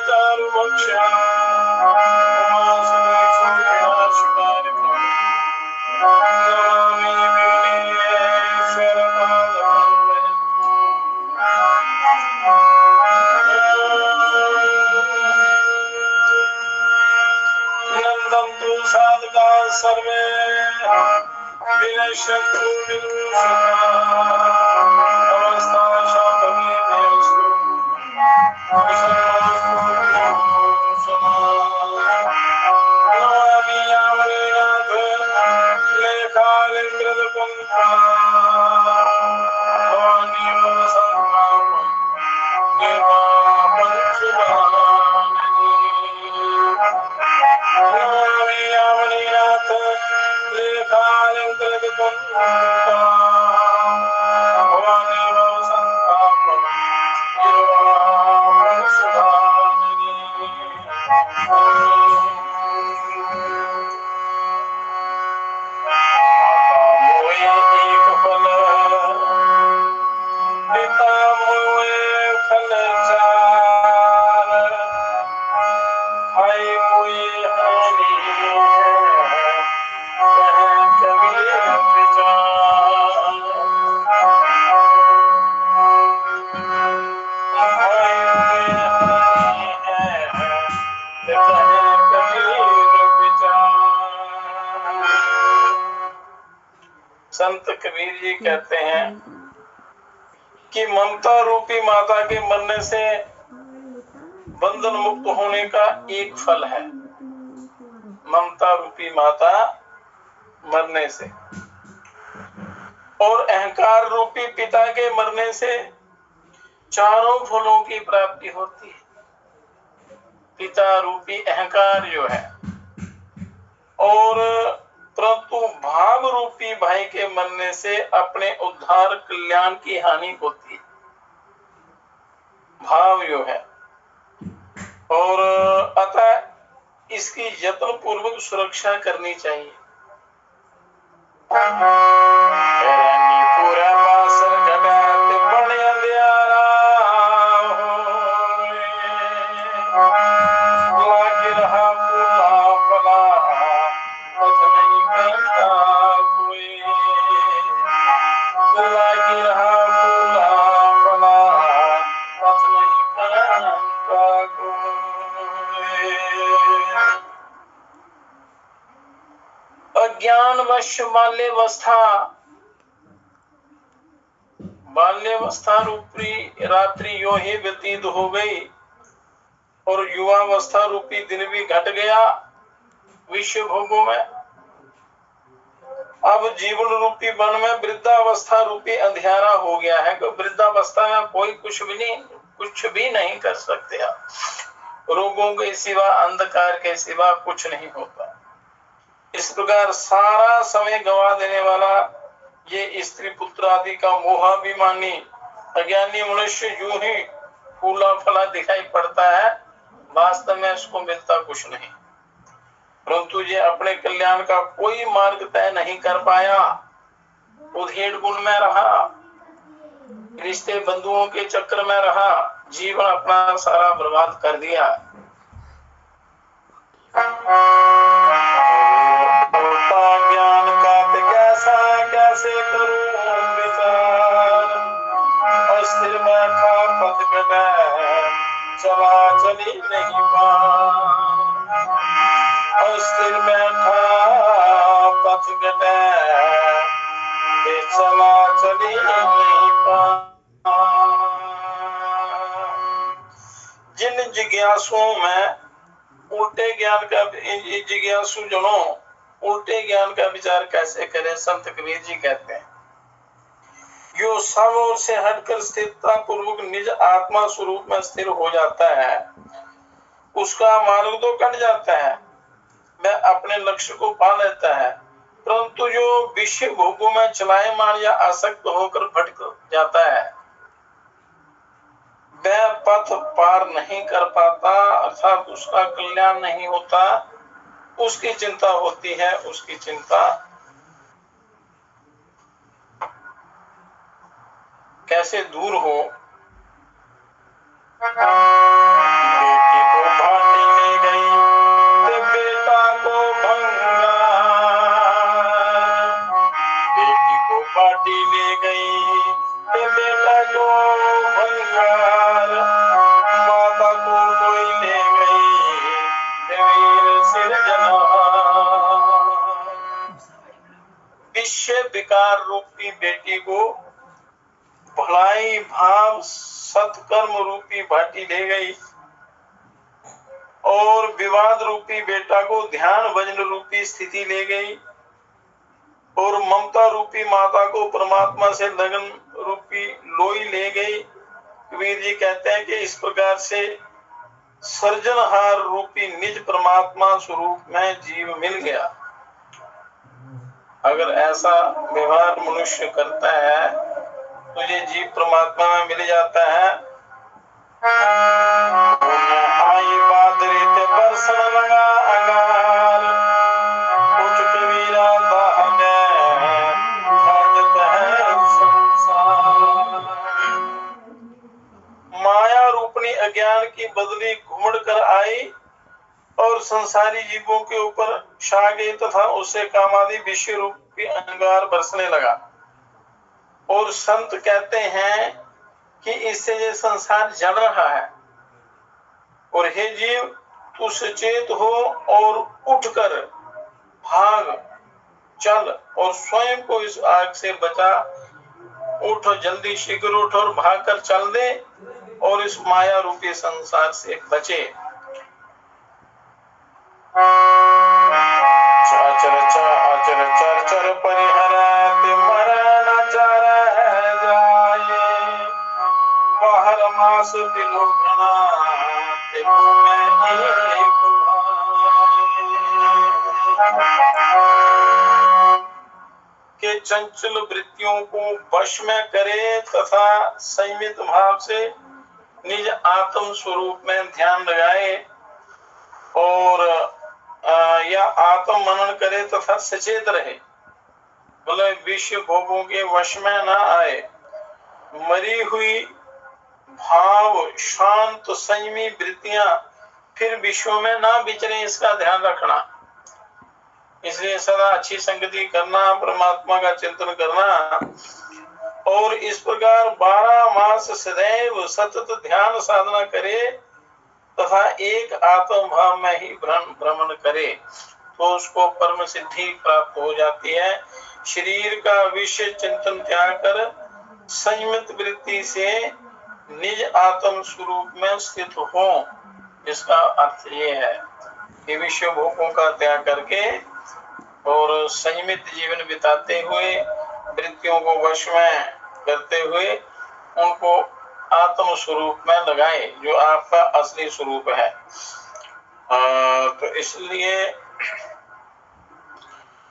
चारु भक्ष्या नंदन्तु साधका सर्वे विनश्यन्तु अवस्था शापमे देवस्तु नमामि यामनीनाथ लेखालिन्द्रदुपन्था भवानी भवसंग्रामं निर्वापं शुभाननि नमामि यामनीनाथ लेखालिन्द्रदुपन्था भवानी भवसंग्रामं निर्वापं शुभाननि पिता मोए फल चार भाई मोए हरि कह कबीर विचार भाई मोए हरि कह कबीर विचार। संत कबीर जी कहते हैं कि ममता रूपी माता के मरने से बंधन मुक्त होने का एक फल है। ममता रूपी माता मरने से और अहंकार रूपी पिता के मरने से चारों फलों की प्राप्ति होती है। पिता रूपी अहंकार जो है और परंतु भाव रूपी भाई के मरने से अपने उद्धार कल्याण की हानि होती है। भाव जो है और अतः इसकी यत्न पूर्वक सुरक्षा करनी चाहिए। अज्ञानवश बाल्यावस्था रूपी रात्रि यूं ही व्यतीत हो गई और युवावस्था रूपी दिन भी घट गया विश्व भोगों में। अब जीवन रूपी वन में वृद्धावस्था रूपी अंधियारा हो गया है कि वृद्धावस्था में कोई कुछ भी नहीं कर सकते आप। रोगों के सिवा अंधकार के सिवा कुछ नहीं होता। इस प्रकार सारा समय गंवा देने वाला ये स्त्री पुत्र आदि का मोहाभिमानी अज्ञानी मनुष्य यूं ही फूला फला दिखाई पड़ता है, वास्तव में उसको मिलता कुछ नहीं। परंतु ये अपने कल्याण का कोई मार्ग तय नहीं कर पाया, उधेड़ गुण में रहा, रिश्ते बंधुओं के चक्कर में रहा, जीवन अपना सारा बर्बाद कर दिया। ज्ञान का कैसा कैसे करूं विचार, अस्थिर में था पथ कटे चला चली नहीं पा, अस्थिर में था पथ कटे चला चली नहीं पा। जिन जिज्ञासुओं में उल्टे ज्ञान का जिज्ञासु जनों उल्टे ज्ञान का विचार कैसे करें, संत कबीर जी कहते हैं जो सब ओर से हटकर स्थिरता पूर्वक निज आत्मा स्वरूप में स्थिर हो जाता है उसका मार्ग तो कट जाता है, वह अपने लक्ष्य को पा लेता है। परंतु जो विषय भोगों में चलायमान या आसक्त होकर भटक जाता है वह पथ पार नहीं कर पाता, अर्थात उसका कल्याण नहीं होता। उसकी चिंता होती है, उसकी चिंता कैसे दूर हो। विकार रूपी बेटी को भलाई भाव सत्कर्म रूपी भाटी ले गई और विवाद रूपी बेटा को ध्यान भजन रूपी स्थिति ले गई और ममता रूपी माता को परमात्मा से लगन रूपी लोई ले गई। कबीर जी कहते हैं कि इस प्रकार से सर्जनहार रूपी निज परमात्मा स्वरूप में जीव मिल गया। अगर ऐसा व्यवहार मनुष्य करता है तो ये जीव परमात्मा में मिल जाता है। आई बादरी ते बरसन लगा अंगार, कुछ कबीरा दाहने भाजत है संसार। माया रूपणी अज्ञान की बदली घुमड़ कर आई और संसारी जीवों के ऊपर छा गई तथा उससे कामादि विषय रूपी अंगार बरसने लगा। और संत कहते हैं कि इससे ये संसार जल रहा है और हे जीव तू सचेत हो और उठकर भाग चल और स्वयं को इस आग से बचा। उठ, जल्दी शीघ्र उठ और भाग कर चल दे और इस माया रूपी संसार से बचे। चर चर चर परिहरत मरण चर जाए, बाहर मास बिनु घृणा देखो मैं एक के चंचल वृत्तियों को वश में करे तथा संयमित भाव से निज आत्म स्वरूप में ध्यान लगाए और या आत्म मनन करे तथा सचेत रहे, मतलब विषय भोगों के वश में ना आए। मरी हुई भाव शांत संयमी वृत्तियां फिर विश्व में ना विचरे, इसका ध्यान रखना। इसलिए सदा अच्छी संगति करना, परमात्मा का चिंतन करना और इस प्रकार 12 मास सदैव सतत ध्यान साधना करे तथा एक आत्म भाव में ही भ्रमण करे तो उसको परम सिद्धि प्राप्त हो जाती है। शरीर का विषय चिंतन त्याग कर संयमित वृत्ति से निज आत्म स्वरूप में स्थित हो। इसका अर्थ ये है कि विषय भोगों का त्याग करके और संयमित जीवन बिताते हुए वृत्तियों को वश में करते हुए उनको आत्म स्वरूप में लगाए जो आपका असली स्वरूप है। तो इसलिए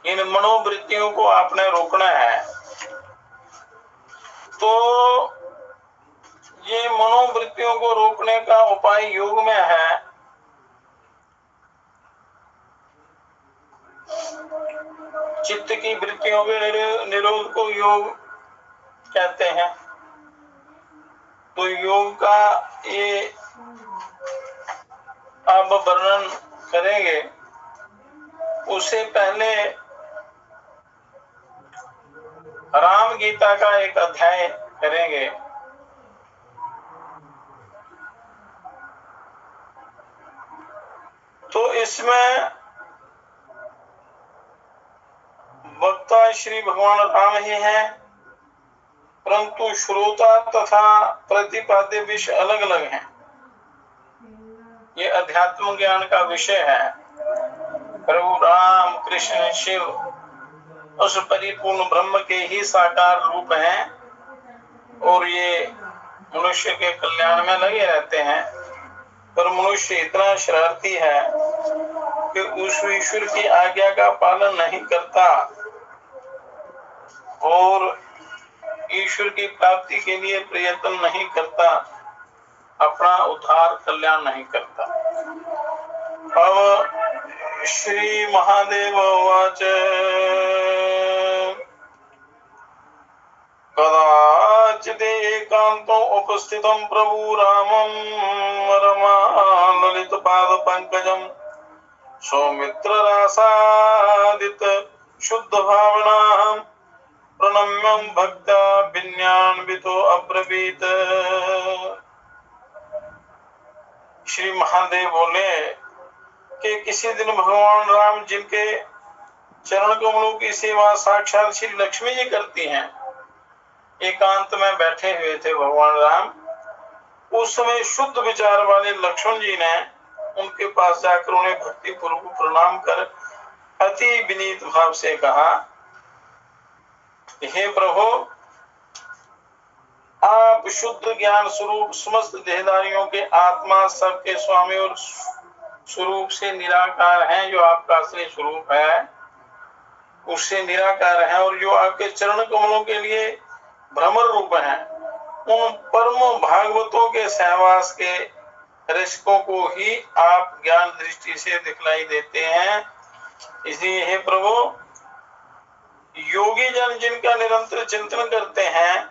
इन मनोवृत्तियों को आपने रोकना है। तो ये मनोवृत्तियों को रोकने का उपाय योग में है। चित्त की वृत्तियों के निरोध को योग कहते हैं। तो योग का ये अब वर्णन करेंगे। उससे पहले राम गीता का एक अध्याय करेंगे। तो इसमें वक्ता श्री भगवान राम ही हैं, परंतु श्रोता तथा प्रतिपाद्य विषय अलग अलग हैं। ये अध्यात्म ज्ञान का विषय है। प्रभु राम कृष्ण शिव उस परिपूर्ण ब्रह्म के ही साकार रूप हैं और ये मनुष्य के कल्याण में लगे रहते हैं। पर मनुष्य इतना शरारती है कि उस ईश्वर की आज्ञा का पालन नहीं करता और ईश्वर की प्राप्ति के लिए प्रयत्न नहीं करता, अपना उद्धार कल्याण नहीं करता। अब श्री महादेव वाच कदाचित् एकांतो उपस्थितं प्रभु रामं रमाललित पाद पंकजं सौमित्र रासादित शुद्ध भावना प्रणम्यं भक्ता विन्यान्वितो अब्रवीत। श्री महादेव बोले कि किसी दिन भगवान राम जिनके चरण कमलों की सेवा साक्षात श्री लक्ष्मी जी करती हैं। एकांत में बैठे हुए थे भगवान राम। उस समय शुद्ध विचार वाले लक्ष्मण जी ने उनके पास जाकर उन्हें भक्ति पूर्वक प्रणाम कर अति विनीत भाव से कहा, हे प्रभु, आप शुद्ध ज्ञान स्वरूप समस्त देहधारियों के आत्मा, सबके स्वामी और स्वरूप से निराकार हैं। जो आपका असली स्वरूप है उससे निराकार है और जो आपके चरण कमलों के लिए भ्रमर रूप हैं, उन परम भागवतों के सहवास के रसिकों को ही आप ज्ञान दृष्टि से दिखलाई देते हैं। इसलिए हे प्रभु, योगी जन जिनका निरंतर चिंतन करते हैं,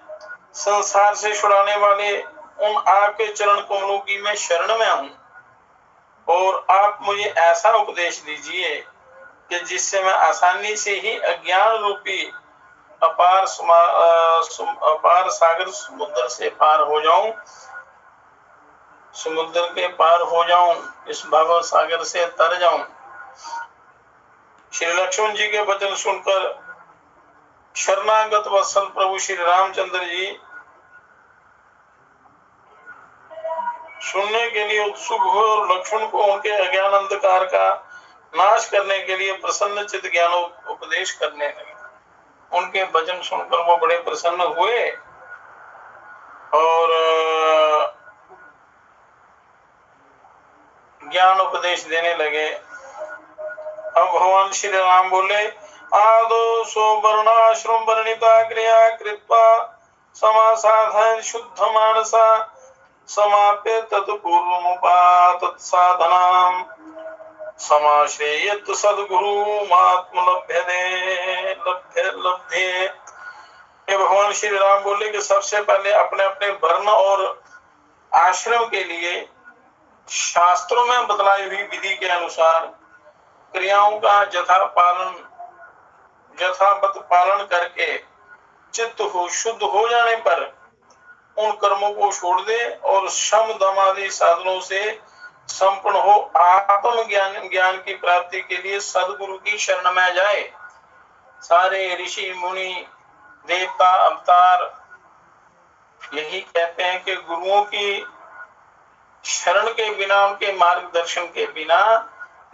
संसार से छुड़ाने वाले उन आपके चरण कमलों की मैं शरण में हूँ, और आप मुझे ऐसा उपदेश दीजिए कि जिससे मैं आसानी से ही अज्ञान रूपी अपार सागर समुद्र से पार हो जाऊं, समुद्र के पार हो जाऊं, इस भव सागर से तर जाऊं। श्री लक्ष्मण जी के वचन सुनकर शरणागत वत्सल प्रभु श्री रामचंद्र जी सुनने के लिए उत्सुक हुए और लक्ष्मण को उनके अज्ञान अंधकार का नाश करने के लिए प्रसन्न चित्त ज्ञान उपदेश करने लगे। उनके वचन सुनकर वो बड़े प्रसन्न हुए और ज्ञान उपदेश देने लगे। अब भगवान श्री राम बोले, आदो सो वर्णाश्रम वर्णिता क्रिया कृत्वा समासाधन शुद्ध मानसा समाप्य तत्पूर्वमुपात साधनाम समाश्रयेत सद्गुरु मात्म लभ्ये। ये भगवान श्री राम बोले कि सबसे पहले अपने अपने वर्ण और आश्रम के लिए शास्त्रों में बतलाई हुई विधि के अनुसार क्रियाओं का यथावत पालन करके चित्त हो शुद्ध हो जाने पर उन कर्मों को छोड़ दे और शम दम आदि साधनों से संपूर्ण हो आत्म ज्ञान की प्राप्ति के लिए सदगुरु की शरण में जाए। सारे ऋषि मुनि देवता अवतार यही कहते हैं कि गुरुओं की शरण के बिना, उनके मार्गदर्शन के बिना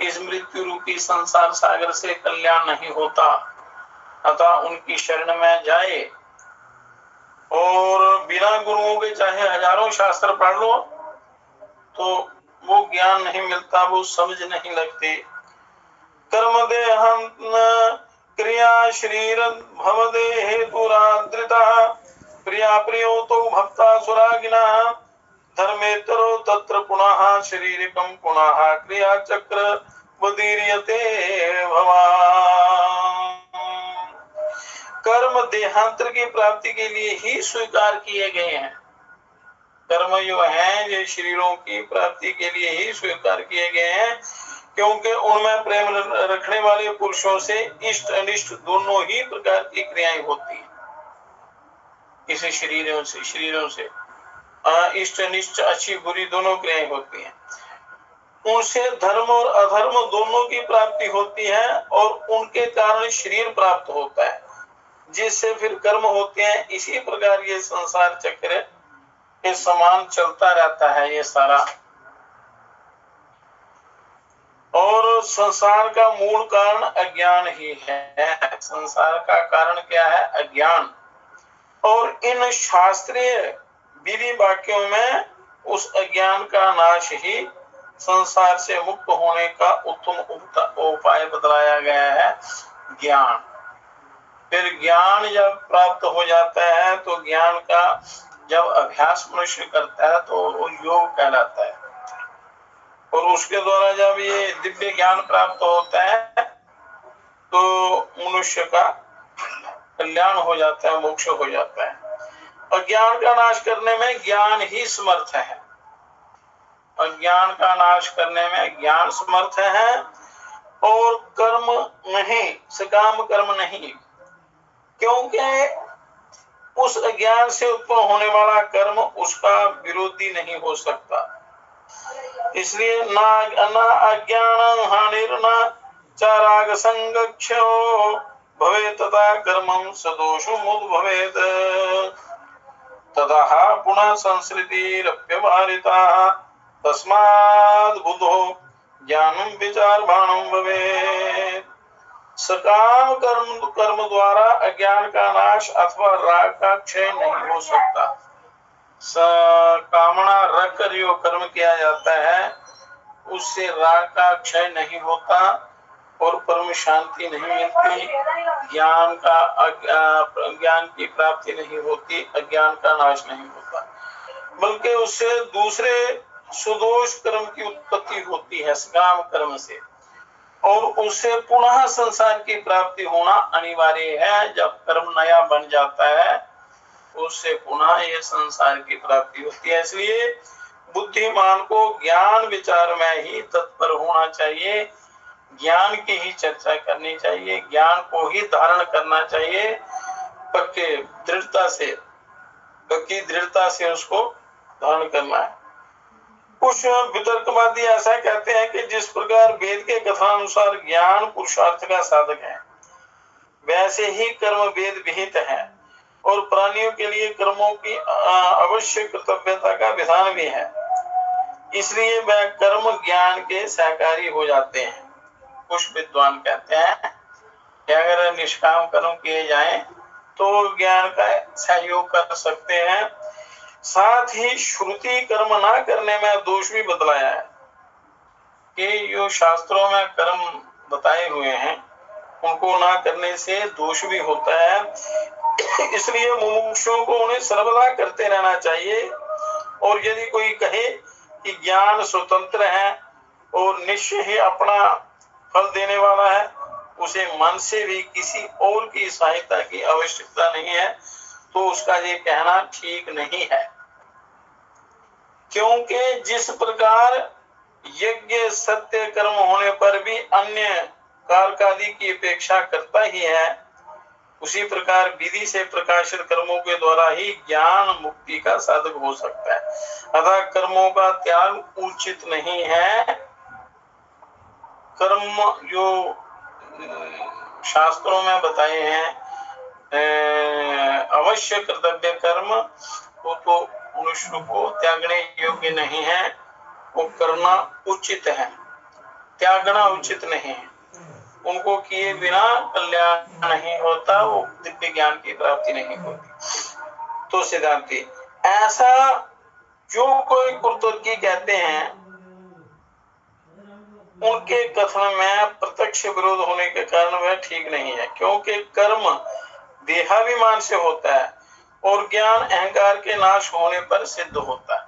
इस मृत्यु रूपी संसार सागर से कल्याण नहीं होता। अतः उनकी शरण में जाए और बिना गुरुओं के चाहे हजारों शास्त्र पढ़ लो तो वो ज्ञान नहीं मिलता, वो समझ नहीं लगती। कर्म देहं क्रिया शरीर भवदे हेतुराद्रिता प्रिया प्रियो तो भक्ता सुरागिना धर्मेतरो तत्र पुनः शरीरकम पुनः क्रिया चक्र बदीर्यते भवान। कर्म देहांतर की प्राप्ति के लिए ही स्वीकार किए गए हैं। कर्म जो है ये शरीरों की प्राप्ति के लिए ही स्वीकार किए गए हैं, क्योंकि उनमें प्रेम रखने वाले पुरुषों से इष्ट अनिष्ट दोनों ही प्रकार की क्रियाएं होती हैं। इसे शरीरों से इष्ट अनिष्ट अच्छी बुरी दोनों क्रियाएं होती हैं। उनसे धर्म और अधर्म दोनों की प्राप्ति होती है और उनके कारण शरीर प्राप्त होता है, जिससे फिर कर्म होते हैं। इसी प्रकार ये संसार चक्र के समान चलता रहता है ये सारा। और संसार का मूल कारण अज्ञान ही है। संसार का कारण क्या है? अज्ञान। और इन शास्त्रीय विधि वाक्यों में उस अज्ञान का नाश ही संसार से मुक्त होने का उत्तम उपाय बतलाया गया है, ज्ञान। फिर ज्ञान जब प्राप्त हो जाता है तो ज्ञान का जब अभ्यास मनुष्य करता है तो वो योग कहलाता है। और उसके द्वारा जब ये दिव्य ज्ञान प्राप्त होता है तो मनुष्य का कल्याण हो जाता है, मोक्ष हो जाता है। अज्ञान का नाश करने में ज्ञान ही समर्थ है। अज्ञान का नाश करने में ज्ञान समर्थ है और कर्म नहीं, सकाम कर्म नहीं, क्योंकि उस अज्ञान से उत्पन्न होने वाला कर्म उसका विरोधी नहीं हो सकता। इसलिए ना अज्ञान हानिर्ना चाराग संगक्षो भवेत् तथा कर्मं सदोषमुद्भवेत् ततः पुनः संसृतिरप्यवारिता तस्माद् बुधो ज्ञानं विचारमाणं भवेत्। सकाम कर्म द्वारा अज्ञान का नाश अथवा राग का क्षय नहीं हो सकता। कामना रख कर जो कर्म किया जाता है उससे राग का क्षय नहीं होता और परम शांति नहीं मिलती, ज्ञान की प्राप्ति नहीं होती, अज्ञान का नाश नहीं होता, बल्कि उससे दूसरे सुदोष कर्म की उत्पत्ति होती है सकाम कर्म से, और उससे पुनः संसार की प्राप्ति होना अनिवार्य है। जब कर्म नया बन जाता है उससे पुनः ये संसार की प्राप्ति होती है। इसलिए बुद्धिमान को ज्ञान विचार में ही तत्पर होना चाहिए, ज्ञान की ही चर्चा करनी चाहिए, ज्ञान को ही धारण करना चाहिए, पक्की दृढ़ता से उसको धारण करना है। कुछ वितर्कवादी ऐसा कहते हैं कि जिस प्रकार वेद के कथनानुसार ज्ञान पुरुषार्थ का साधक है, वैसे ही कर्म वेद विहित है और प्राणियों के लिए कर्मों की अवश्य कर्तव्यता का विधान भी है, इसलिए वह कर्म ज्ञान के सहकारी हो जाते हैं। कुछ विद्वान कहते हैं कि अगर निष्काम कर्म किए जाएं तो ज्ञान का सहयोग कर सकते हैं। साथ ही श्रुति कर्म ना करने में दोष भी बतलाया है कि जो शास्त्रों में कर्म बताए हुए हैं उनको ना करने से दोष भी होता है, इसलिए मुमुक्षुओं को उन्हें सर्वदा करते रहना चाहिए। और यदि कोई कहे कि ज्ञान स्वतंत्र है और निश्चय ही अपना फल देने वाला है, उसे मन से भी किसी और की सहायता की आवश्यकता नहीं है, तो उसका ये कहना ठीक नहीं है। क्योंकि जिस प्रकार यज्ञ सत्य कर्म होने पर भी अन्य कारकादि की अपेक्षा करता ही है, उसी प्रकार विधि से प्रकाशित कर्मों के द्वारा ही ज्ञान मुक्ति का साधक हो सकता है। अतः कर्मों का त्याग उचित नहीं है। कर्म जो शास्त्रों में बताए हैं अवश्य कर्तव्य कर्म, वो तो मनुष्य को त्यागने योग्य नहीं है, वो करना उचित है, त्यागना उचित नहीं है। उनको किए बिना कल्याण नहीं होता, वो दिव्य ज्ञान की प्राप्ति नहीं होती। तो सिद्धांति ऐसा जो कोई कुर्तुर्की कहते हैं उनके कथन में प्रत्यक्ष विरोध होने के कारण वह ठीक नहीं है, क्योंकि कर्म देहाभिमान से होता है और ज्ञान अहंकार के नाश होने पर सिद्ध होता है।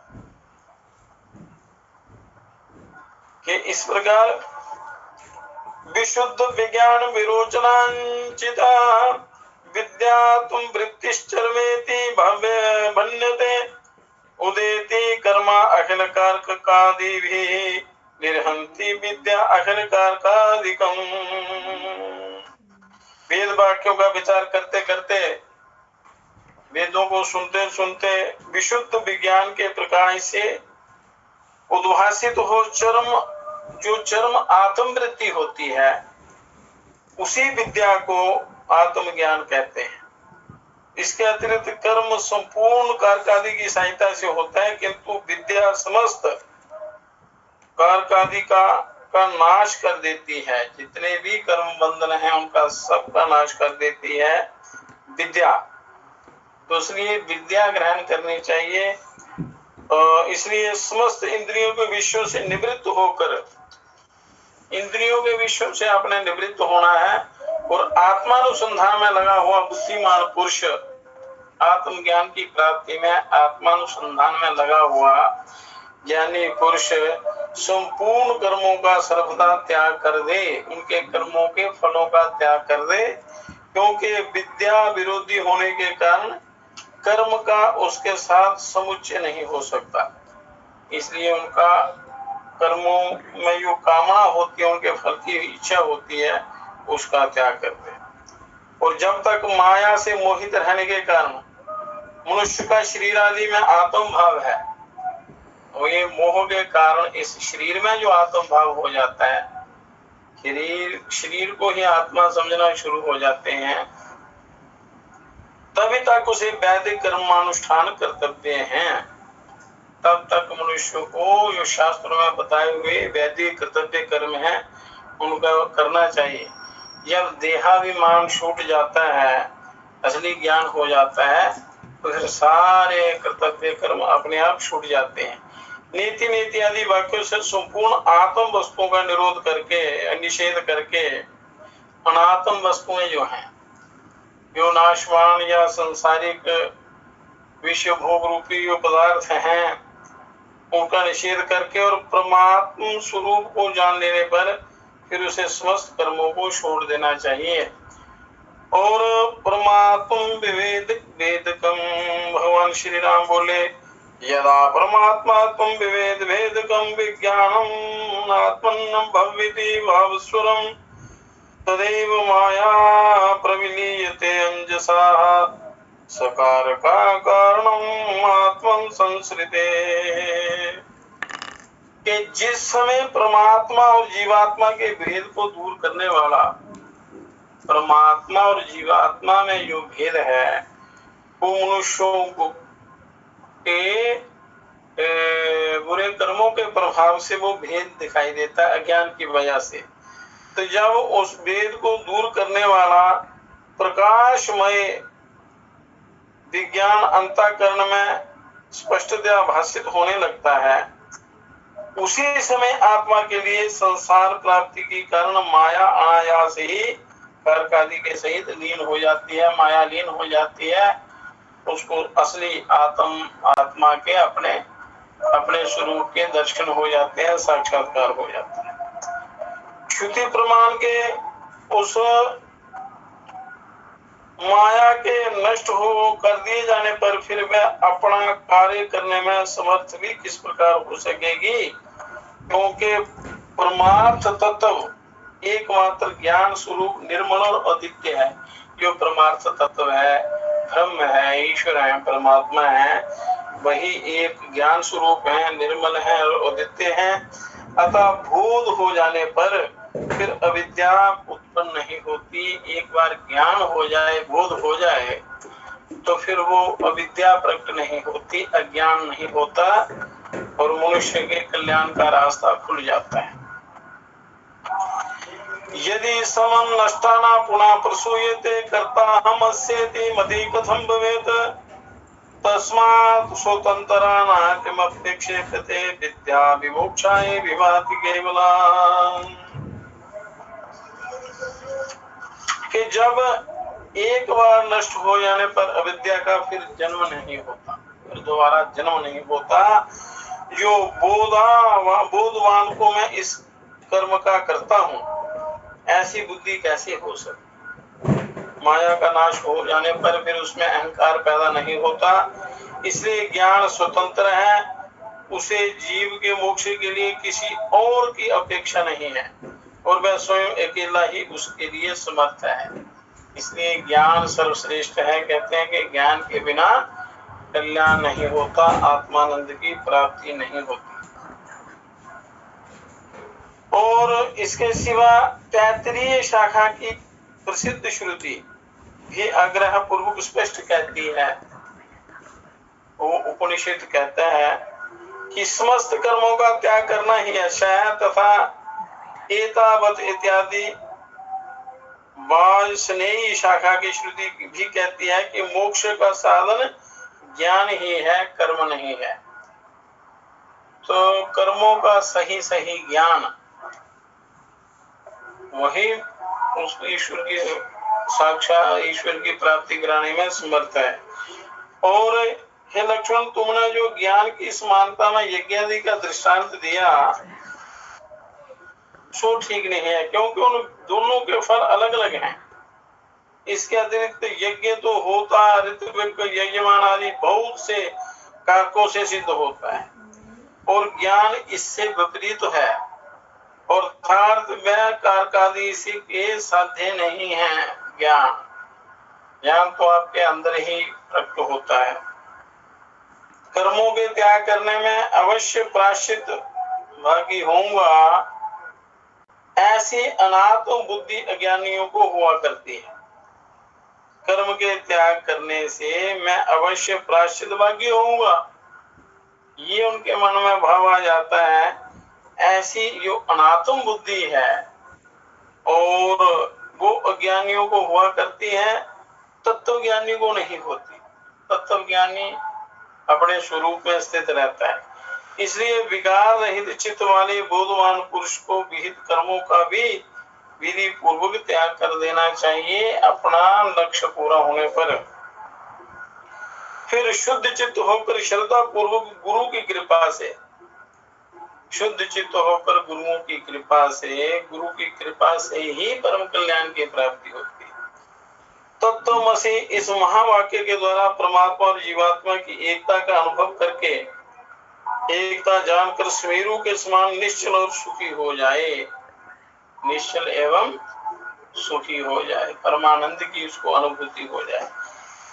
कि इस प्रकार विशुद्ध विज्ञान विरोचनांचिता विद्या तुम वृत्तिश्चर्वेति भव्य भन्यते उदेति कर्मा अखिल कारकादि भी निर्हंति विद्या अखिल कारकादिकम। वेद वाक्यों का विचार करते करते, वेदों को सुनते सुनते विशुद्ध विज्ञान के प्रकाश से उद्भासित हो चरम आत्मवृत्ति होती है, उसी विद्या को आत्मज्ञान कहते हैं। इसके अतिरिक्त कर्म संपूर्ण कारकादि की सहायता से होता है, किंतु विद्या समस्त कारकादि का नाश कर देती है। जितने भी कर्म बंधन हैं उनका सबका नाश कर देती है विद्या। तो इसलिए विद्या ग्रहण करनी चाहिए। इसलिए समस्त इंद्रियों के विषयों से निवृत्त होकर, इंद्रियों के विषयों से आपने निवृत्त होना है और आत्मानुसंधान में लगा हुआ बुद्धिमान पुरुष आत्मज्ञान की प्राप्ति में आत्मानुसंधान में लगा हुआ ज्ञानी पुरुष संपूर्ण कर्मों का सर्वदा त्याग कर दे, उनके कर्मों के फलों का त्याग कर दे, क्योंकि विद्या विरोधी होने के कारण कर्म का उसके साथ समुच्चय नहीं हो सकता। इसलिए उनका कर्मों में जो कामना होती है, उनके फल की इच्छा होती है, उसका त्याग करते हैं। और जब तक माया से मोहित रहने के कारण मनुष्य का शरीर आदि में आत्म भाव है, और ये मोह के कारण इस शरीर में जो आत्म भाव हो जाता है शरीर को ही आत्मा समझना शुरू हो जाते हैं, तभी तक उसे वैदिक कर्मानुष्ठान कर्तव्य हैं। तब तक मनुष्य को जो शास्त्रों में बताए हुए वैदिक कर्तव्य कर्म है उनका करना चाहिए। जब देहाभिमान छूट जाता है, असली ज्ञान हो जाता है, तो फिर सारे कर्तव्य कर्म अपने आप छूट जाते हैं। नीति नीति आदि वाक्यों से संपूर्ण आत्म वस्तुओं का निरोध करके, निषेध करके, अनात्म वस्तुएं जो हैं, जो नाशवान या संसारिक विषय भोग रूपी जो पदार्थ हैं, उनका निषेध करके और परमात्म स्वरूप को जान लेने पर फिर उसे समस्त कर्मों को छोड़ देना चाहिए। और परमात्म विवेद वेदकम, भगवान श्री राम बोले, यदा परमात्मा तुम विवेद वेदकम विज्ञानम आत्मन्नं भव्यति भावस्वरम तदैव माया प्रविलीयते अंजसा सकार का कारणम आत्मन संसृते। कि जिस समय परमात्मा और जीवात्मा के भेद को दूर करने वाला, परमात्मा और जीवात्मा में जो भेद है वो मनुष्यों को के बुरे कर्मों के प्रभाव से वो भेद दिखाई देता है, अज्ञान की वजह से। तो जब उस भेद को दूर करने वाला प्रकाशमय विज्ञान अंतःकरण में स्पष्टतया भाषित होने लगता है, उसी समय आत्मा के लिए संसार प्राप्ति की कारण माया अनायास ही कर्क आदि के सहित लीन हो जाती है, माया लीन हो जाती है। उसको असली आत्मा के अपने स्वरूप के दर्शन हो जाते हैं, साक्षात्कार हो जाता है। श्रुति प्रमाण के उस माया के नष्ट हो कर दिए जाने पर फिर वह अपना कार्य करने में समर्थ भी किस प्रकार हो सकेगी, क्योंकि परमार्थ तत्व एकमात्र ज्ञान स्वरूप निर्मल और अद्वितीय है। जो परमार्थ तत्व है, ब्रह्म है, ईश्वर है, परमात्मा है, वही एक ज्ञान स्वरूप है, निर्मल है और अद्वितीय है। अतः बोध हो जाने पर फिर अविद्या उत्पन्न नहीं होती। एक बार ज्ञान हो जाए, बोध हो जाए, तो फिर वो अविद्या प्रकट नहीं होती, अज्ञान नहीं होता और मनुष्य के कल्याण का रास्ता खुल जाता है। यदि समं नष्टाना पुनः प्रसूयते कर्ता हम अस्येति मति कथं भवेत् तस्मात् स्वतंत्रा न किमपेक्षते विद्या विमोक्षाय विभाति केवला। कि जब एक बार नष्ट हो जाने पर अविद्या का फिर जन्म नहीं होता, फिर दोबारा जन्म नहीं होता। जो बोधवान को मैं इस कर्म का करता हूँ, ऐसी बुद्धि कैसे हो सकती। माया का नाश हो जाने पर फिर उसमें अहंकार पैदा नहीं होता। इसलिए ज्ञान स्वतंत्र है, उसे जीव के मोक्ष के लिए किसी और की अपेक्षा नहीं है और वह स्वयं अकेला ही उसके लिए समर्थ है। इसलिए ज्ञान सर्वश्रेष्ठ है। कहते हैं कि ज्ञान के बिना कल्याण नहीं होता, आत्मानंद की प्राप्ति नहीं होती। और इसके सिवा तैत्तिरीय शाखा की प्रसिद्ध श्रुति भी आग्रह पूर्वक स्पष्ट कहती है, वो उपनिषद कहता है कि समस्त कर्मों का त्याग करना ही अच्छा है तथा एतावत इत्यादि वाजस्नेयी शाखा की श्रुति भी कहती है कि मोक्ष का साधन ज्ञान ही है, कर्म नहीं है। तो कर्मों का सही सही ज्ञान वही उस ईश्वर की साक्षात ईश्वर की प्राप्ति कराने में समर्थ है। और हे लक्ष्मण, तुमने जो ज्ञान की समानता में यज्ञ आदि का दृष्टांत दिया सो ठीक नहीं है, क्योंकि उन दोनों के फल अलग अलग हैं। इसके अतिरिक्त यज्ञ तो होता है, ऋत्विक यजमान आदि बहुत से कारकों से सिद्ध होता है और ज्ञान इससे विपरीत है और अर्थात वह कारकादि के साध्य नहीं है। ज्ञान तो आपके अंदर ही प्रकट होता है। कर्मों के त्याग करने में अवश्य प्रायश्चित भागी होऊंगा, ऐसी अनात्म बुद्धि अज्ञानियों को हुआ करती है। कर्म के त्याग करने से मैं अवश्य प्रायश्चित भागी होऊंगा, ये उनके मन में भाव आ जाता है। ऐसी जो अनात्म बुद्धि है और वो अज्ञानियों को हुआ करती है, तत्व ज्ञानी को नहीं होती। तत्व ज्ञानी अपने स्वरूप में स्थित रहता है। इसलिए विकार रहित चित्त वाले बोधवान पुरुष को विहित कर्मों का भी विधि पूर्वक त्याग कर देना चाहिए अपना लक्ष्य पूरा होने पर। फिर शुद्ध चित्त होकर श्रद्धा पूर्वक गुरु की कृपा से, शुद्ध चित्त होकर गुरुओं की कृपा से, गुरु की कृपा से ही परम कल्याण की प्राप्ति होती है। तत्वमसि इस महावाक्य के द्वारा परमात्मा और जीवात्मा की एकता का अनुभव करके, एकता जानकर स्मेरु के समान निश्चल और सुखी हो जाए, निश्चल एवं सुखी हो जाए, परमानंद की उसको अनुभूति हो जाए,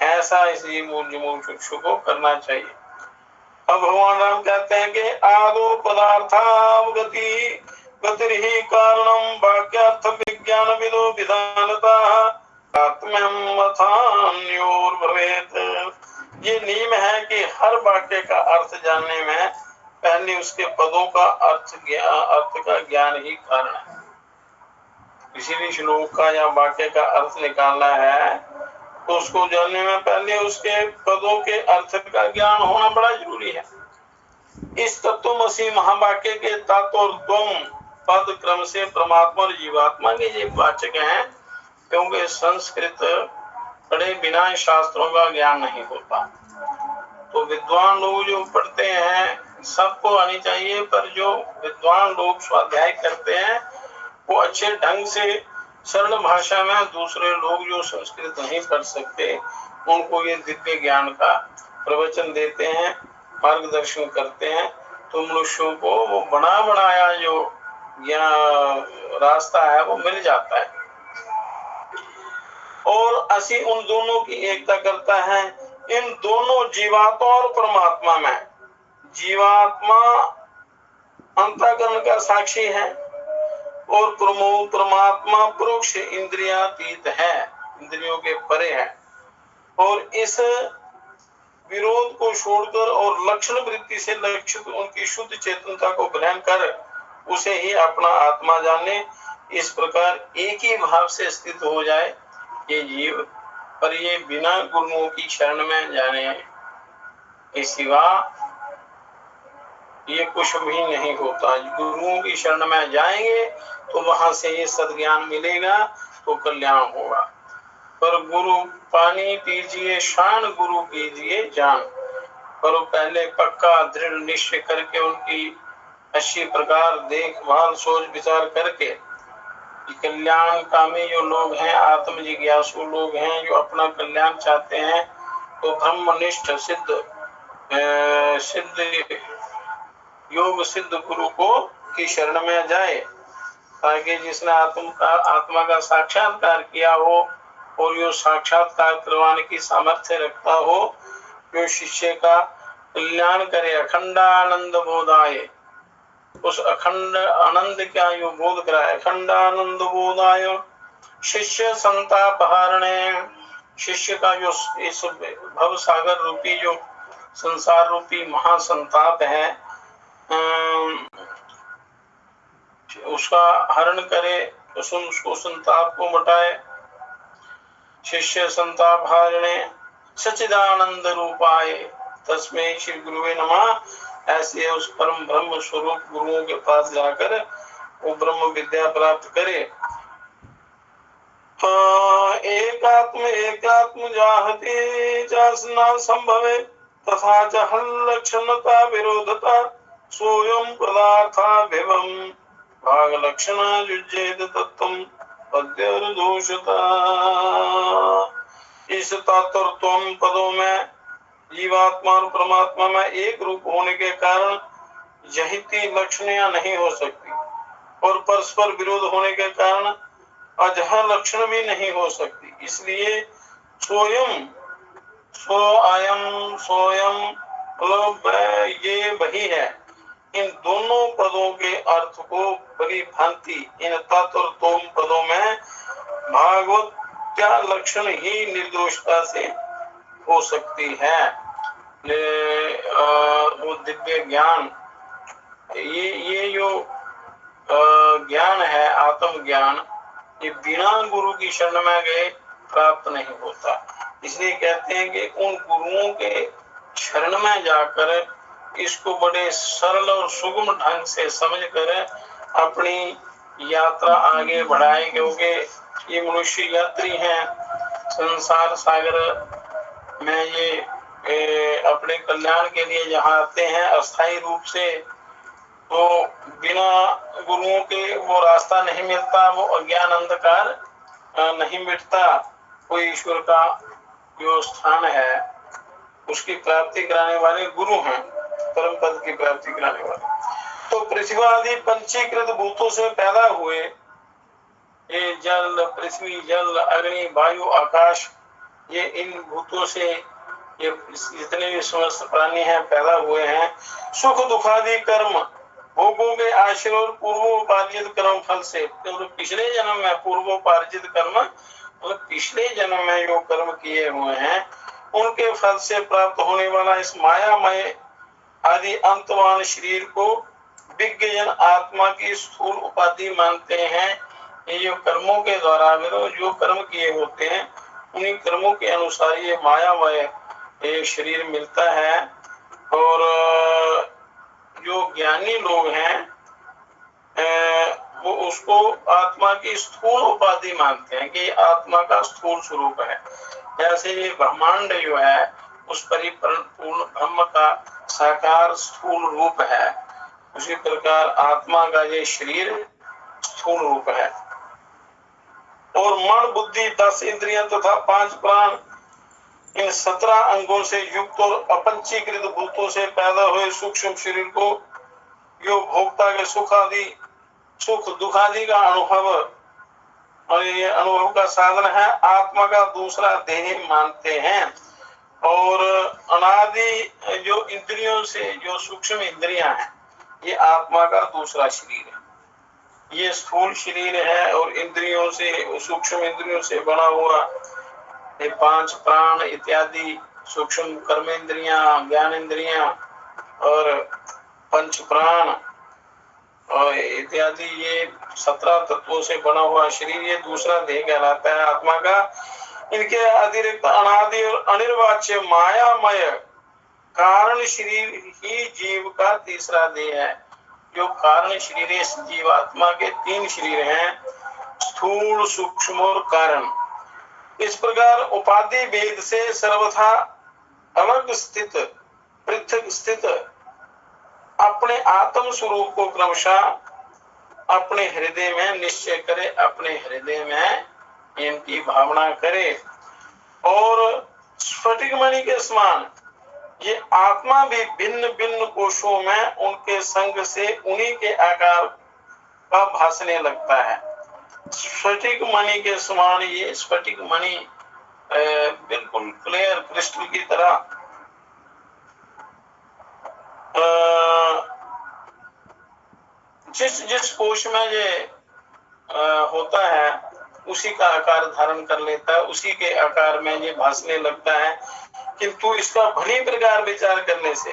ऐसा इसी मुमुक्षु को करना चाहिए। अब भगवान राम कहते हैं कि आदो पदार्थावगति गतिर्हि कारणम वाक्यार्थ विज्ञान विदो विधानता आत्मन्योर भवेत। ये नियम है कि हर वाक्य का अर्थ जानने में पहले उसके पदों का अर्थ का ज्ञान ही कारण है। किसी भी श्लोक का या वाक्य का अर्थ निकालना है तो उसको जानने में पहले उसके पदों के अर्थ का ज्ञान होना बड़ा जरूरी है। इस तत्वमसि महावाक्य के तात्पर्य पद क्रम से परमात्मा और जीवात्मा के ये वाचक हैं, क्योंकि संस्कृत पढ़े बिना शास्त्रों का ज्ञान नहीं होता। तो विद्वान लोग जो पढ़ते हैं सबको आनी चाहिए, पर जो विद्वान लोग स्वाध्याय करते हैं वो अच्छे ढंग से सरल भाषा में दूसरे लोग जो संस्कृत नहीं पढ़ सकते उनको ये दिव्य ज्ञान का प्रवचन देते हैं, मार्गदर्शन करते हैं। तो मनुष्यों को वो बना बनाया जो ज्ञान रास्ता है वो मिल जाता है। और असी उन दोनों की एकता करता है, इन दोनों जीवात्मा और परमात्मा में। जीवात्मा अंतःकरण का साक्षी है और परमात्मा परोक्ष इंद्रियातीत है, इंद्रियों के परे है। और इस विरोध को छोड़कर और लक्षण वृत्ति से लक्षित उनकी शुद्ध चेतनता को ग्रहण कर उसे ही अपना आत्मा जाने, इस प्रकार एक ही भाव से स्थित हो जाए ये जीव। पर ये बिना गुरुओं की शरण में जाने के सिवा ये कुछ भी नहीं होता। गुरुओं की शरण में जाएंगे तो वहां से ये सद्ज्ञान मिलेगा तो कल्याण होगा। पर गुरु पानी पीजिए शान, गुरु कीजिए जान। पर पहले पक्का दृढ़ निश्चय करके उनकी अच्छी प्रकार देखभाल सोच विचार करके, कल्याण कामी जो लोग हैं, आत्म जिज्ञासु लोग हैं, जो अपना कल्याण चाहते हैं, तो ब्रह्मनिष्ठ सिद्ध योग सिद्ध गुरु को की शरण में जाए, ताकि जिसने आत्मा का साक्षात्कार किया हो और जो साक्षात्कार करवाने की सामर्थ्य रखता हो, जो शिष्य का कल्याण करे, अखंडानंद बोधाय, उस अखंड आनंद का जो बोध कराए, अखंडानंद बोधाय शिष्य संताप हारणे, शिष्य का जो इस भव सागर रूपी जो संसार रूपी महासंताप है उसका हरण करे, उसको संताप को मटाए। शिष्य संताप हारणे सच्चिदानंद रूपाय तस्मै श्री गुरुवे नमः। ऐसे उस परम ब्रह्म स्वरूप गुरुओं के पास जाकर वो ब्रह्म विद्या प्राप्त करे। एकात्म जाहते चासना संभवे तथा च हल्लक्षणता विरोधता सोयम पदार्थाभिवम भाग लक्षणा युज्येत तत्वम पद्यर्दोषता। इस तात्पर्य पदों में जीवात्मा और परमात्मा में एक रूप होने के कारण यही लक्षणियां नहीं हो सकती, और परस्पर विरोध होने के कारण अजह लक्षण भी नहीं हो सकती। इसलिए सोयम सो आयम सोयम मतलब ये वही है, इन दोनों पदों के अर्थ को बड़ी भांति इन तत् और तोम पदों में भागवत क्या लक्षण ही निर्दोषता से हो सकती है। वो दिव्य ज्ञान, ये जो ज्ञान है, आत्म ज्ञान, ये बिना गुरु की शरण में गए प्राप्त नहीं होता। इसलिए कहते हैं कि उन गुरुओं के शरण में जाकर इसको बड़े सरल और सुगम ढंग से समझकर अपनी यात्रा आगे बढ़ाए, क्योंकि ये मनुष्य यात्री हैं, संसार सागर में ये अपने कल्याण के लिए जहाँ आते हैं अस्थायी रूप से, तो बिना गुरुओं के वो रास्ता नहीं मिलता, वो अज्ञान अंधकार नहीं मिटता। कोई ईश्वर का जो स्थान है उसकी प्राप्ति कराने वाले गुरु हैं, परम पद की प्राप्ति कराने वाले। तो पृथ्वी आदि पंचीकृत भूतों से पैदा हुए ये जल, पृथ्वी, जल, अग्नि, वायु, आकाश, ये इन भूतों से ये जितने भी समस्त प्राणी हैं पैदा हुए हैं। सुख दुखादि कर्म भोगों के आश्रय और पूर्वोपार्जित कर्म फल से, तो पिछले जन्म में पूर्वोपार्जित कर्म, मतलब पिछले जन्म में जो कर्म किए हुए हैं उनके फल से प्राप्त होने वाला इस मायामय आदि अंतवान शरीर को विज्ञजन आत्मा की स्थूल उपाधि मानते हैं। ये जो कर्मों के द्वारा जो कर्म किए होते हैं उन्हीं कर्मों के अनुसार ये मायामय शरीर मिलता है। और जो ज्ञानी लोग हैं वो उसको आत्मा की स्थूल उपाधि मानते हैं कि आत्मा का स्थूल स्वरूप है। जैसे ये ब्रह्मांड जो है उस परिपूर्ण ब्रह्म का साकार स्थूल रूप है, उसी प्रकार आत्मा का ये शरीर स्थूल रूप है। और मन, बुद्धि, 10 इंद्रियां तथा 5 प्राण, इन 17 अंगों से युक्त और अपंचीकृत भूतों से पैदा हुए सूक्ष्म शरीर को जो भोक्ता के सुख दुख आदि का अनुभव और ये अनुभव का साधन है, आत्मा का दूसरा देह मानते हैं। और अनादि जो इंद्रियों से जो सूक्ष्म इंद्रियां हैं ये आत्मा का दूसरा शरीर है। ये स्थूल शरीर है और इंद्रियों से, सूक्ष्म इंद्रियों से बना हुआ ये 5 प्राण इत्यादि सूक्ष्म कर्म इंद्रियां, ज्ञान इंद्रियां और पंच प्राण और इत्यादि ये 17 तत्वों से बना हुआ शरीर ये दूसरा देह कहलाता है आत्मा का। इनके अतिरिक्त अनादि और अनिर्वाच्य मायामय कारण शरीर ही जीव का तीसरा देह है। जो कारण शरीर इस जीवात्मा के 3 शरीर हैं, स्थूल, सूक्ष्म और कारण। इस प्रकार उपाधि भेद से सर्वथा अलग स्थित, पृथक स्थित अपने आत्म स्वरूप को क्रमशः अपने हृदय में निश्चय करे, अपने हृदय में इनकी भावना करे। और स्फटिक मणि के समान ये आत्मा भी भिन्न भिन्न कोशों में उनके संग से उन्हीं के आकार का भासने लगता है। स्फटिक मणि के समान ये स्फटिक मणि बिल्कुल क्लियर क्रिस्टल की तरह जिस कोश में ये होता है उसी का आकार धारण कर लेता है, उसी के आकार में ये भासने लगता है। किंतु इसका भली प्रकार विचार करने से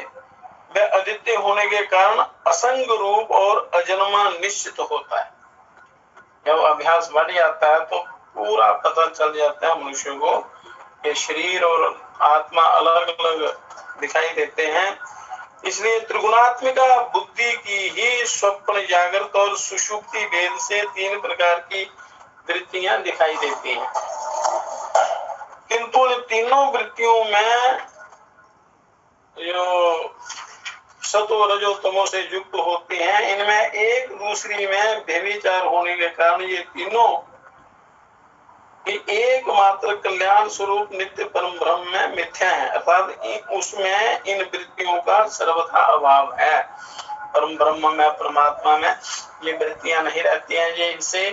वह अद्वितीय होने के कारण असंग रूप और अजन्मा निश्चित होता है। जब अभ्यास बढ़ जाता है तो पूरा पता चल जाता है मनुष्य को कि शरीर और आत्मा अलग अलग दिखाई देते हैं। इसलिए त्रिगुणात्मिका बुद्धि की ही स्वप्न, जागृत और सुषुप्ति भेद से 3 प्रकार की वृत्तियां दिखाई देती हैं। किंतु इन तीनों वृत्तियों में जो सतो रजो तमो से युक्त होती हैं, इनमें एक दूसरी में व्यभिचार होने के कारण ये तीनों एकमात्र कल्याण स्वरूप नित्य परम ब्रह्म में मिथ्या है, अर्थात उसमें इन वृत्तियों का सर्वथा अभाव है। परम ब्रह्म में, परमात्मा में ये वृत्तियां नहीं रहती हैं, ये इनसे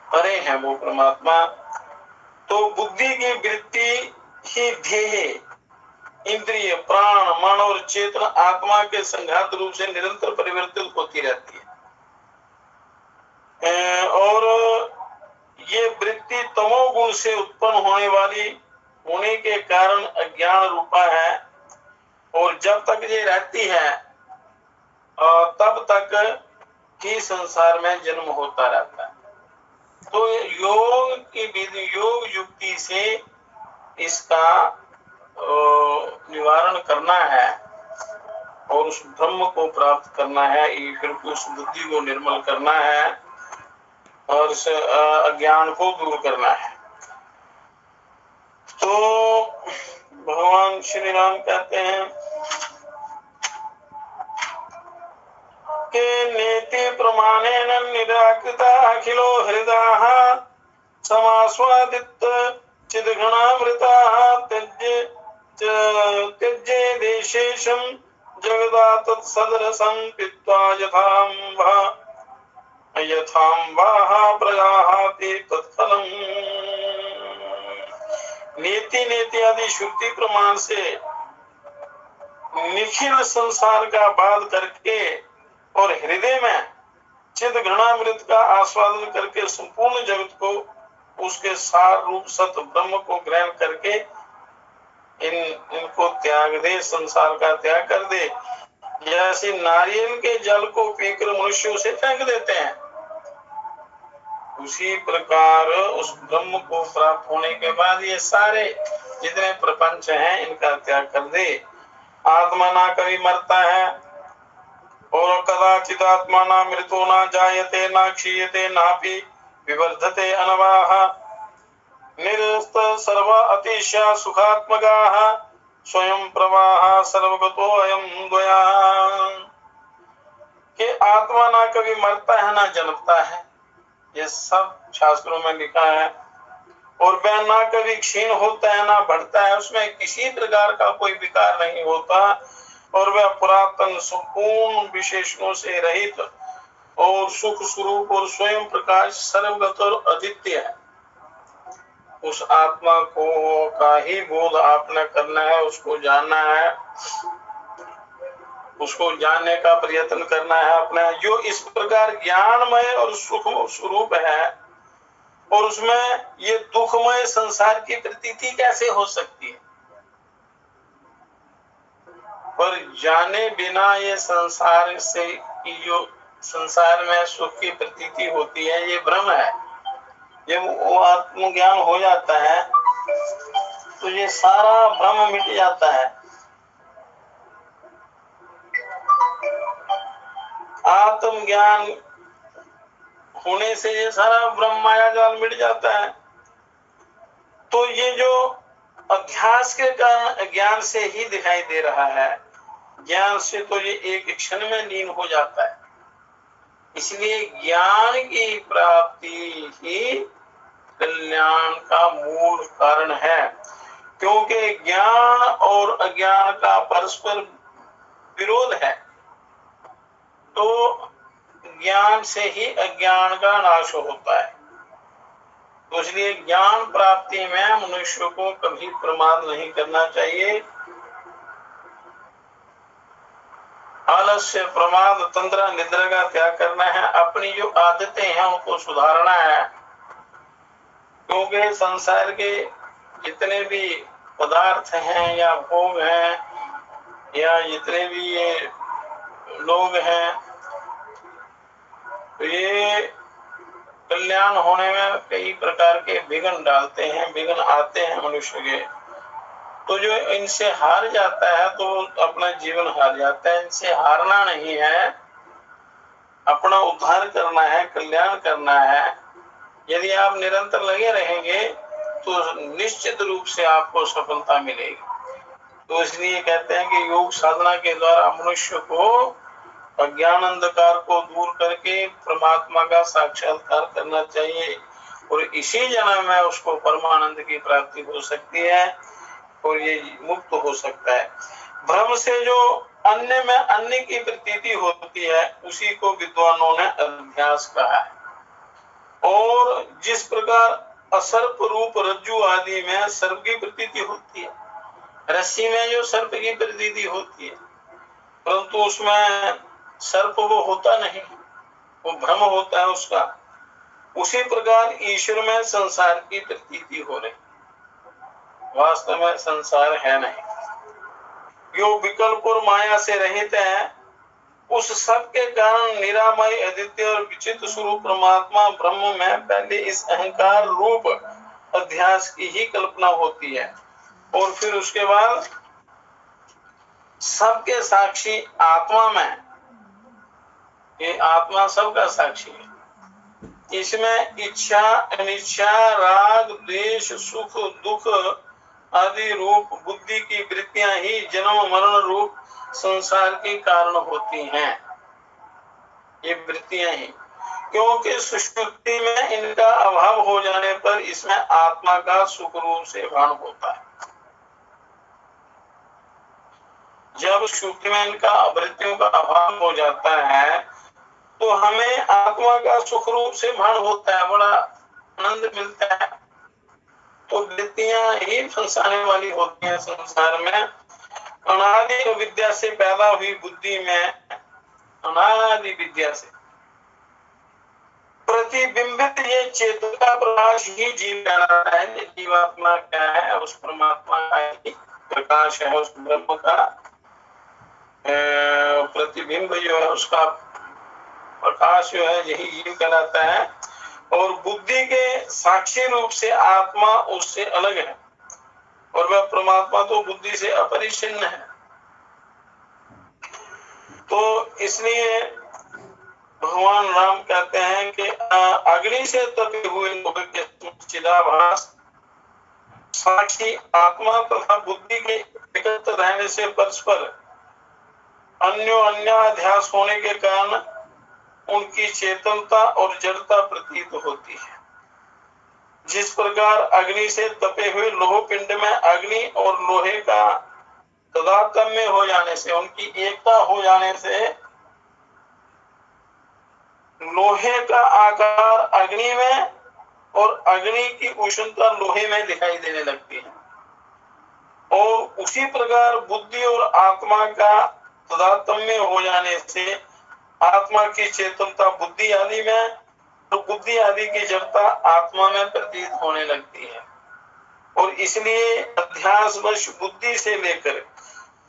परे है वो परमात्मा। तो बुद्धि की वृत्ति ही ध्येय इंद्रिय, प्राण, मन और चेतन आत्मा के संघात रूप से निरंतर परिवर्तित होती रहती है। और ये वृत्ति तमोगुण से उत्पन्न होने के कारण अज्ञान रूपा है, और जब तक ये रहती है तब तक ही संसार में जन्म होता रहता है। तो योग की विधि, योग युक्ति से इसका निवारण करना है और उस ब्रह्म को प्राप्त करना है, ईश्वर की उस बुद्धि को निर्मल करना है और इस अज्ञान को दूर करना है। तो भगवान श्री राम कहते हैं कि नेति प्रमाणेन निराकृता अखिलो हृदयः समास्वादित चिदघनामृता त्यज्ये देशेशं जगदा तत्सदरसं पीत्वा यथाम्बाः प्रयाहाति तत्फलम्। नेति नेति आदि श्रुति प्रमाण से निखिल संसार का बाध करके और हृदय में चिद घृणामृत का आस्वादन करके संपूर्ण जगत को उसके सार रूप सत ब्रह्म को ग्रहण करके इनको त्याग दे, संसार का त्याग कर दे। जैसे नारियल के जल को पीकर मनुष्य उसे फेंक देते हैं, उसी प्रकार उस ब्रह्म को प्राप्त होने के बाद ये सारे जितने प्रपंच हैं इनका त्याग कर दे। आत्मा ना कभी मरता है और कदाचित आत्मा ना मृतो ना जायते ना क्षीयते नापि विवर्धते अनवाः निरस्त सर्व अतिशय सुखात्मकाः स्वयं प्रवाह सर्वगतो अयं द्वया। कि आत्मा ना कभी मरता है ना जन्मता है, ये सब शास्त्रों में लिखा है। और वह ना कभी क्षीण होता है ना बढ़ता है, उसमें किसी प्रकार का कोई विकार नहीं होता, और वह पुरातन संपूर्ण विशेषणों से रहित और सुख स्वरूप और स्वयं प्रकाश सर्वगत और अद्वितीय है। उस आत्मा को का ही बोध आपने करना है, उसको जानना है, उसको जानने का प्रयत्न करना है अपना। जो इस प्रकार ज्ञानमय और सुख स्वरूप है और उसमें ये दुखमय संसार की प्रतीति कैसे हो सकती है? पर जाने बिना ये संसार से जो संसार में सुख की प्रतीति होती है ये भ्रम है। जब वो आत्मज्ञान हो जाता है तो ये सारा भ्रम मिट जाता है। आत्मज्ञान होने से ये सारा भ्रम माया जाल मिट जाता है। तो ये जो अभ्यास के कारण ज्ञान से ही दिखाई दे रहा है, ज्ञान से तो ये एक क्षण में लीन हो जाता है। इसलिए ज्ञान की प्राप्ति ही कल्याण का मूल कारण है, क्योंकि ज्ञान और अज्ञान का परस्पर विरोध है। तो ज्ञान से ही अज्ञान का नाश होता है। तो इसलिए ज्ञान प्राप्ति में मनुष्य को कभी प्रमाद नहीं करना चाहिए। आलस्य, प्रमाद, तंद्रा, निद्रा का त्याग करना है। अपनी जो आदतें हैं उनको सुधारना है, क्योंकि संसार के जितने भी पदार्थ हैं या भोग हैं या जितने भी ये लोग हैं, तो ये कल्याण होने में कई प्रकार के विघ्न डालते हैं, विघ्न आते हैं मनुष्य के। तो जो इनसे हार जाता है तो अपना जीवन हार जाता है। इनसे हारना नहीं है, अपना उद्धार करना है, कल्याण करना है। यदि आप निरंतर लगे रहेंगे तो निश्चित रूप से आपको सफलता मिलेगी। तो इसलिए कहते हैं कि योग साधना के द्वारा मनुष्य को अज्ञान अंधकार को दूर करके परमात्मा का साक्षात्कार करना चाहिए, और इसी जन्म में उसको परमानंद की प्राप्ति हो सकती है और ये मुक्त हो सकता है। भ्रम से जो अन्य में अन्य की प्रतीति होती है उसी को विद्वानों ने अभ्यास कहा है। और जिस प्रकार असर्प रूप रज्जु आदि में सर्प की प्रतीति होती है, रस्सी में जो सर्प की प्रतीति होती है, परंतु उसमें सर्प वो होता नहीं, वो भ्रम होता है उसका। उसी प्रकार ईश्वर में संसार की प्रतीति हो रही, वास्तव में संसार है नहीं। जो विकल्प और माया से रहित है, उस सब के कारण निरामय अद्वितीय और विचित्र स्वरूप परमात्मा ब्रह्म में पहले इस अहंकार रूप अध्यास की ही कल्पना होती है, और फिर उसके बाद सबके साक्षी आत्मा में, ये आत्मा सबका साक्षी है, इसमें इच्छा अनिच्छा राग द्वेष सुख दुख आदि रूप बुद्धि की वृत्तियां ही जन्म मरण रूप संसार के कारण होती हैं। ये वृत्तियां ही, क्योंकि सुषुप्ति में इनका अभाव हो जाने पर इसमें आत्मा का सुख रूप से भान होता है। जब सुषुप्ति में इनका वृत्तियों का अभाव हो जाता है तो हमें आत्मा का सुख रूप से भान होता है, बड़ा आनंद मिलता है। तो वृत्तियां ही फंसाने वाली होती हैं संसार में। अनादि विद्या से पैदा हुई बुद्धि में, अनादि विद्या से प्रतिबिंबित ये चेतन का प्रकाश ही जीव कहलाता है। जीवात्मा क्या है? उस परमात्मा का ही प्रकाश है, उस ब्रह्म का प्रतिबिंब जो है, उसका प्रकाश जो है, यही जीव कहलाता है। और बुद्धि के साक्षी रूप से आत्मा उससे अलग है, और वह परमात्मा तो बुद्धि से अपरिच्छिन्न है। तो इसलिए भगवान राम कहते हैं कि अग्नि से तपे हुए लोह के चिदाभास साक्षी आत्मा तथा बुद्धि के एकत्र रहने से परस्पर अन्योन्याध्यास होने के कारण उनकी चेतनता और जड़ता प्रतीत होती है। जिस प्रकार अग्नि से तपे हुए लोह पिंड में अग्नि और लोहे का तादात्म्य हो जाने से, उनकी एकता हो जाने से लोहे का आकार अग्नि में और अग्नि की उष्णता लोहे में दिखाई देने लगती है। और उसी प्रकार बुद्धि और आत्मा का तादात्म्य हो जाने से आत्मा की चेतनता बुद्धि आदि में, तो बुद्धि आदि की जड़ता आत्मा में प्रतीत होने लगती है। और इसलिए अध्यासवश बुद्धि से लेकर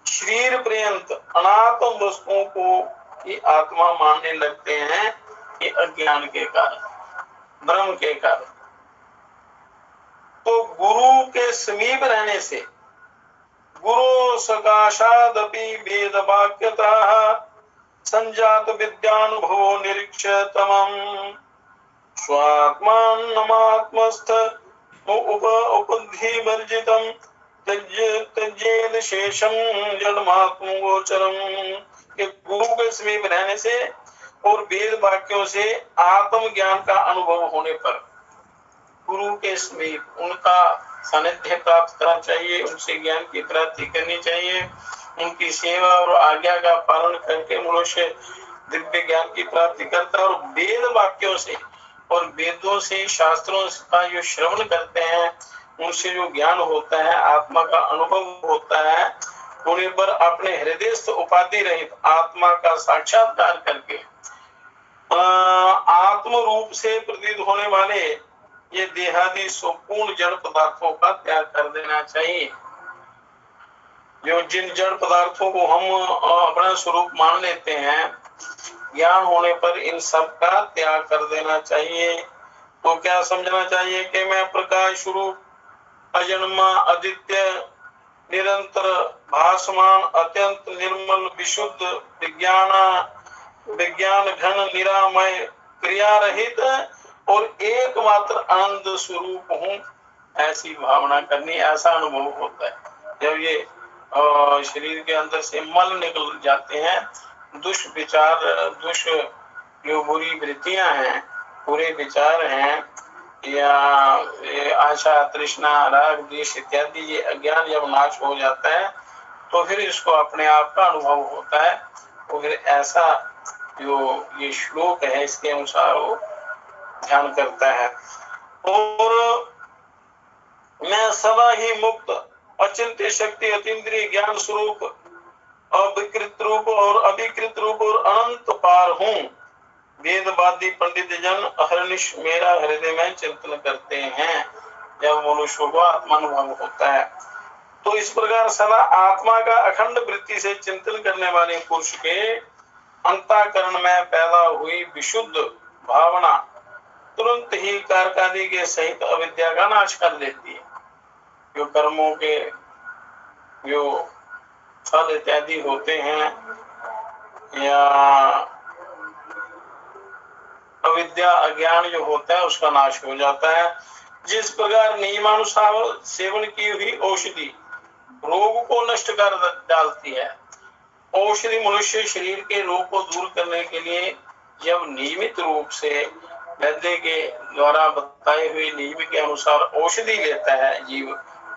शरीर पर्यंत अनात्म वस्तुओं को ही आत्मा मानने लगते हैं, ये अज्ञान के कारण, भ्रम के कारण। तो गुरु के समीप रहने से गुरु सकाशादपि वेद वाक्यतः संजात विद्यानुभवो निरीक्षतमं स्वात्मानमात्मस्थ उपधि वर्जितम त्यजेद शेषम जडमात्म गोचरम। के गुरु के समीप रहने से और वेद वाक्यों से आत्म ज्ञान का अनुभव होने पर गुरु के समीप उनका सानिध्य प्राप्त करना चाहिए, उनसे ज्ञान की प्राप्ति करनी चाहिए। उनकी सेवा और आज्ञा का पालन करके मनुष्य दिव्य ज्ञान की प्राप्ति करता है। और वेद वाक्यों से और वेदों से शास्त्रों का जो श्रवण करते हैं, उनसे जो ज्ञान होता है, आत्मा का अनुभव होता है, होने पर अपने हृदयस्थ उपाधि रहित आत्मा का साक्षात्कार करके आत्म रूप से प्रतीत होने वाले ये देहादि संपूर्ण जड़ पदार्थों का त्याग कर देना चाहिए। जो जिन जड़ पदार्थों को हम अपना स्वरूप मान लेते हैं, ज्ञान होने पर इन सब का त्याग कर देना चाहिए। तो क्या समझना चाहिए कि मैं प्रकाश रूप अजन्मा अद्वितीय निरंतर भासमान अत्यंत निर्मल विशुद्ध विज्ञान घन निरामय क्रिया रहित और एकमात्र आनंद स्वरूप हूँ, ऐसी भावना करनी। ऐसा अनुभव होता है जब ये शरीर के अंदर से मल निकल जाते हैं, दुष्विचार, दुष्ट जो बुरी वृत्तियां हैं, बुरे विचार हैं, या आशा तृष्णा राग द्वेष इत्यादि ये अज्ञान जब नाश हो जाता है तो फिर इसको अपने आप का अनुभव होता है। तो फिर ऐसा जो ये श्लोक है इसके अनुसार वो ध्यान करता है। और मैं सदा ही मुक्त अचिंत्य शक्ति, अतीन्द्रिय ज्ञान स्वरूप, अविकृत रूप और अभिकृत रूप और अनंत पार हूँ। वेदवादी पंडित जन अहर्निश मेरा हृदय में चिंतन करते हैं। जब मनुष्य को आत्मानुभव होता है तो इस प्रकार सदा आत्मा का अखंड वृत्ति से चिंतन करने वाले पुरुष के अंतःकरण में पैदा हुई विशुद्ध भावना तुरंत ही कारकादि के सहित अविद्या का नाश कर देती है। जो कर्मों के जो फल इत्यादि होते हैं या अविद्या अज्ञान जो होता है उसका नाश हो जाता है। जिस प्रकार नियमानुसार सेवन की हुई औषधि रोग को नष्ट कर डालती है, औषधि मनुष्य शरीर के रोग को दूर करने के लिए जब नियमित रूप से वैद्य के द्वारा बताए हुए नियम के अनुसार औषधि लेता है, जीव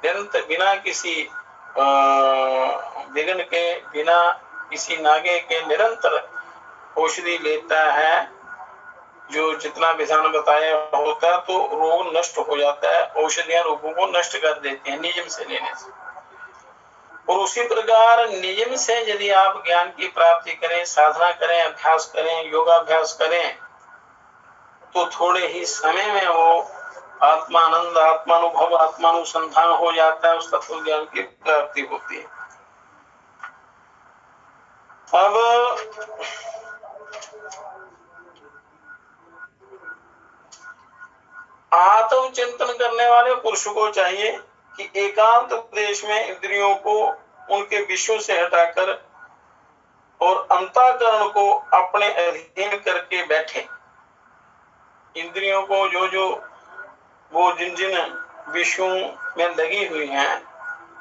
निरंतर बिना किसी विघ्न के, बिना किसी नागे के निरंतर औषधि लेता है, जो जितना विधान बताया होता है तो रोग नष्ट हो जाता है। औषधियां रोगों को नष्ट कर देती हैं नियम से लेने से। और उसी प्रकार नियम से यदि आप ज्ञान की प्राप्ति करें, साधना करें, अभ्यास करें, योगाभ्यास करें, तो थोड़े ही समय में वो आत्मानंद, आत्मानुभव, आत्मानुसंधान हो जाता है, उस तत्व ज्ञान की प्राप्ति होती है। अब आत्म चिंतन करने वाले पुरुष को चाहिए कि एकांत प्रदेश में इंद्रियों को उनके विषयों से हटाकर और अंतःकरण को अपने अधीन करके बैठे। इंद्रियों को जो वो जिन जिन विषयों में लगी हुई हैं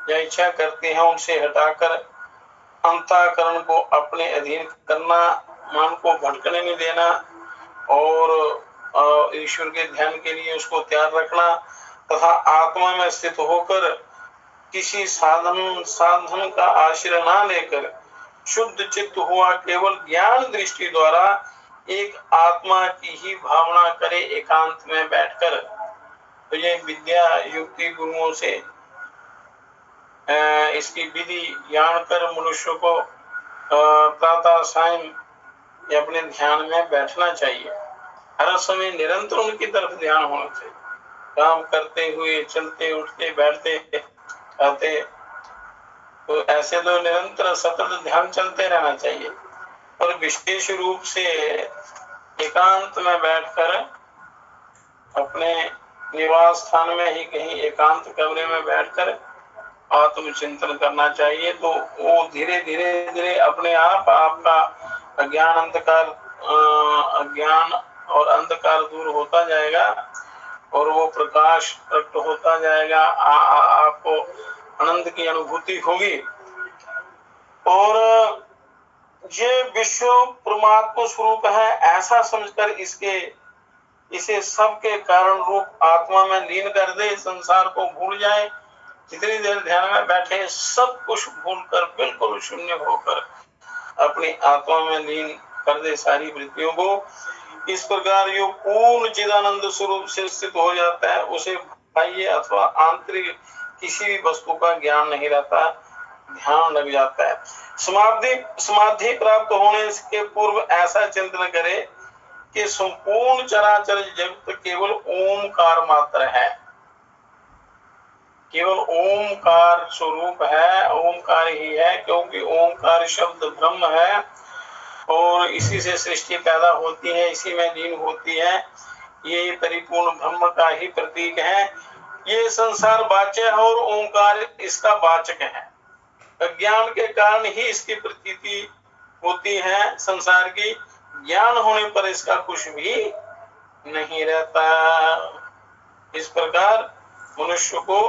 या इच्छा करते हैं उनसे हटाकर अंतःकरण को अपने अधीन करना, मन को भटकने नहीं देना और ईश्वर के ध्यान के लिए उसको तैयार रखना तथा आत्मा में स्थित होकर किसी साधन का आश्रय ना लेकर शुद्ध चित्त हुआ केवल ज्ञान दृष्टि द्वारा एक आत्मा की ही भावना करे एकांत में बैठकर। तो ये विद्या युक्ति गुरुओं से इसकी विधि जानकर मनुष्य को प्रातः सायं अपने ध्यान में बैठना चाहिए। हर समय निरंतर उनकी तरफ ध्यान होना चाहिए। काम करते हुए, चलते, उठते, बैठते, खाते, तो ऐसे तो निरंतर सतत ध्यान चलते रहना चाहिए। और विशेष रूप से एकांत में बैठकर अपने निवास स्थान में ही कहीं एकांत कमरे में बैठकर आत्मचिंतन करना चाहिए। तो वो धीरे धीरे अपने आप आपका अज्ञान और अंधकार दूर होता जाएगा और वो प्रकाश प्रकट होता जाएगा। आपको आनंद की अनुभूति होगी। और ये विश्व परमात्मा स्वरूप है ऐसा समझकर इसे सबके कारण रूप आत्मा में लीन कर दे, संसार को भूल जाए। जितनी देर ध्यान में बैठे सब कुछ भूलकर बिल्कुल शून्य होकर अपनी आत्मा में लीन कर दे सारी वृत्तियों को। इस प्रकार जो पूर्ण चिदानंद स्वरूप से स्थित हो जाता है उसे बाह्य अथवा आंतरिक किसी भी वस्तु का ज्ञान नहीं रहता, ध्यान लग जाता है। समाधि प्राप्त होने के पूर्व ऐसा चिंतन करे कि संपूर्ण चराचर जगत केवल ओमकार मात्र है, केवल ओमकार स्वरूप है, ओमकार ही है। क्योंकि ओमकार शब्द ब्रह्म है और इसी से सृष्टि पैदा होती है, इसी में लीन होती है। ये परिपूर्ण ब्रह्म का ही प्रतीक है। ये संसार वाच्य है और ओंकार इसका वाचक है। अज्ञान के कारण ही इसकी प्रतीति होती है संसार की, ज्ञान होने पर इसका कुछ भी नहीं रहता। इस प्रकार मनुष्य को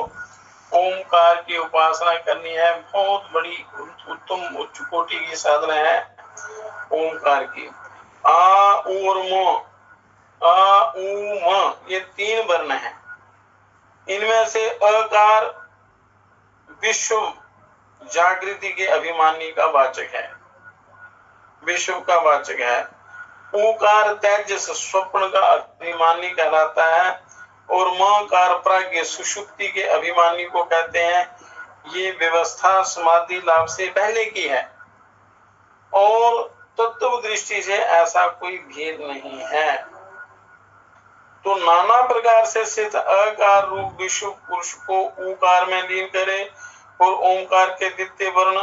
ओंकार की उपासना करनी है। बहुत बड़ी उत्तम उच्च कोटि की साधना है ओंकार की। आ उ और म, आ उ म ये तीन वर्ण हैं। इनमें से अकार विश्व जागृति के अभिमानी का वाचक है, विश्व का वाचक है। उकार तेजस स्वप्न का अभिमानी कहलाता है और मकार प्राज्ञ सुषुप्ति के अभिमानी को कहते हैं। ये व्यवस्था समाधि लाभ से पहले की है और तत्व दृष्टि से ऐसा कोई भेद नहीं है। तो नाना प्रकार से स्थित अकार रूप विश्व पुरुष को ऊकार में लीन करे और ओंकार के द्वितीय वर्ण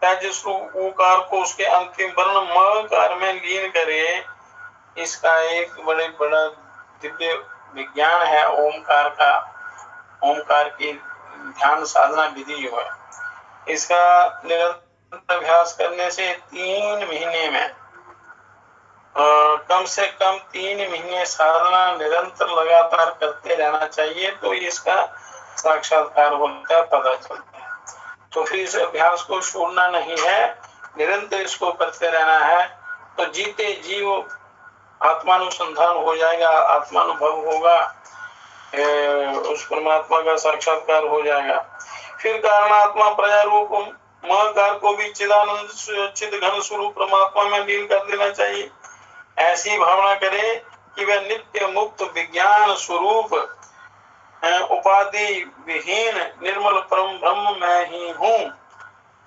तेजस रूप ऊकार को उसके अंतिम वर्ण मकार में लीन करे। इसका एक बड़ा दिव्य विज्ञान है ओंकार का। ओंकार की ध्यान साधना विधि जो है, इसका निरंतर अभ्यास करने से 3 महीने में कम से कम 3 महीने साधना निरंतर लगातार करते रहना चाहिए, तो इसका साक्षात्कार होता है, पता चलता है। तो फिर इस अभ्यास को छोड़ना नहीं है, निरंतर इसको करते रहना है। तो जीते जीव आत्मानुसंधान हो जाएगा, आत्मानुभव होगा, उस परमात्मा का साक्षात्कार हो जाएगा। फिर कारणात्मा प्रजारूप महकार को भी चिदानंद चिद घन स्वरूप परमात्मा में लीन कर देना चाहिए। ऐसी भावना करे कि वह नित्य मुक्त विज्ञान स्वरूप उपाधि विहीन निर्मल परम ब्रह्म मैं ही हूँ,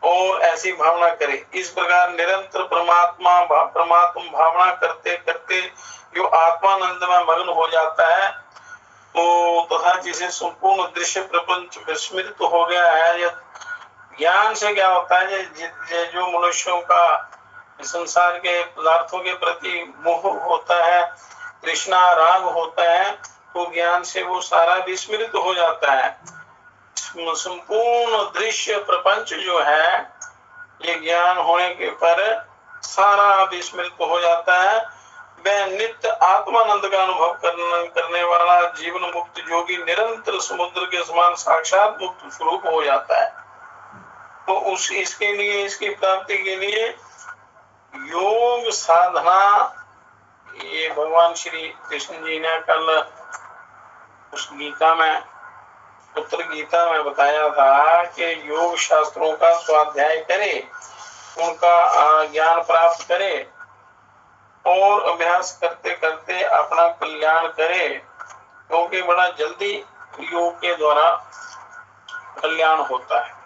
और ऐसी भावना करे। इस प्रकार निरंतर परमात्मा भावना करते करते जो आत्मानंद में मग्न हो जाता है, तो तथा जिसे संपूर्ण दृश्य प्रपंच विस्मृत हो गया है। ज्ञान से क्या होता है, जो मनुष्यों का संसार के पदार्थों के प्रति मोह होता है, तृष्णा राग होता है, तो ज्ञान से वो सारा विस्मृत हो जाता है। संपूर्ण दृश्य प्रपंच जो है, ये ज्ञान होने के पर सारा विस्मृत हो जाता है। वह नित्य आत्मानंद का अनुभव करने वाला जीवन मुक्त योगी निरंतर समुद्र के समान साक्षात मुक्त स्वरूप हो जाता है। तो इसके लिए, इसकी प्राप्ति के लिए योग साधना, ये भगवान श्री कृष्ण जी ने कल उस गीता में, उत्तर गीता में बताया था कि योग शास्त्रों का स्वाध्याय करे, उनका ज्ञान प्राप्त करे और अभ्यास करते करते अपना कल्याण करे, क्योंकि बड़ा जल्दी योग के द्वारा कल्याण होता है।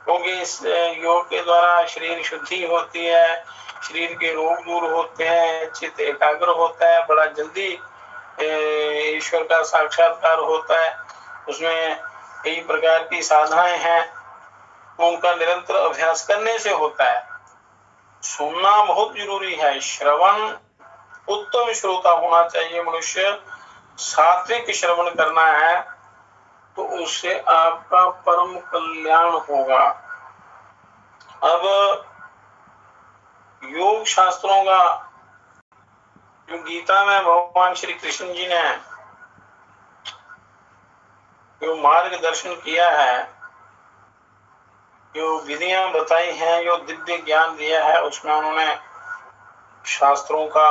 क्योंकि इस योग के द्वारा शरीर शुद्धि होती है, शरीर के रोग दूर होते हैं, चित्त एकाग्र होता है, बड़ा जल्दी ईश्वर का साक्षात्कार होता है। उसमें कई प्रकार की साधनाएं हैं, उनका निरंतर अभ्यास करने से होता है। सुनना बहुत जरूरी है, श्रवण, उत्तम श्रोता होना चाहिए मनुष्य, सात्विक श्रवण करना है, तो उससे आपका परम कल्याण होगा। अब योग शास्त्रों का जो गीता में भगवान श्री कृष्ण जी ने जो मार्गदर्शन किया है, जो विधियां बताई हैं, जो दिव्य ज्ञान दिया है, उसमें उन्होंने शास्त्रों का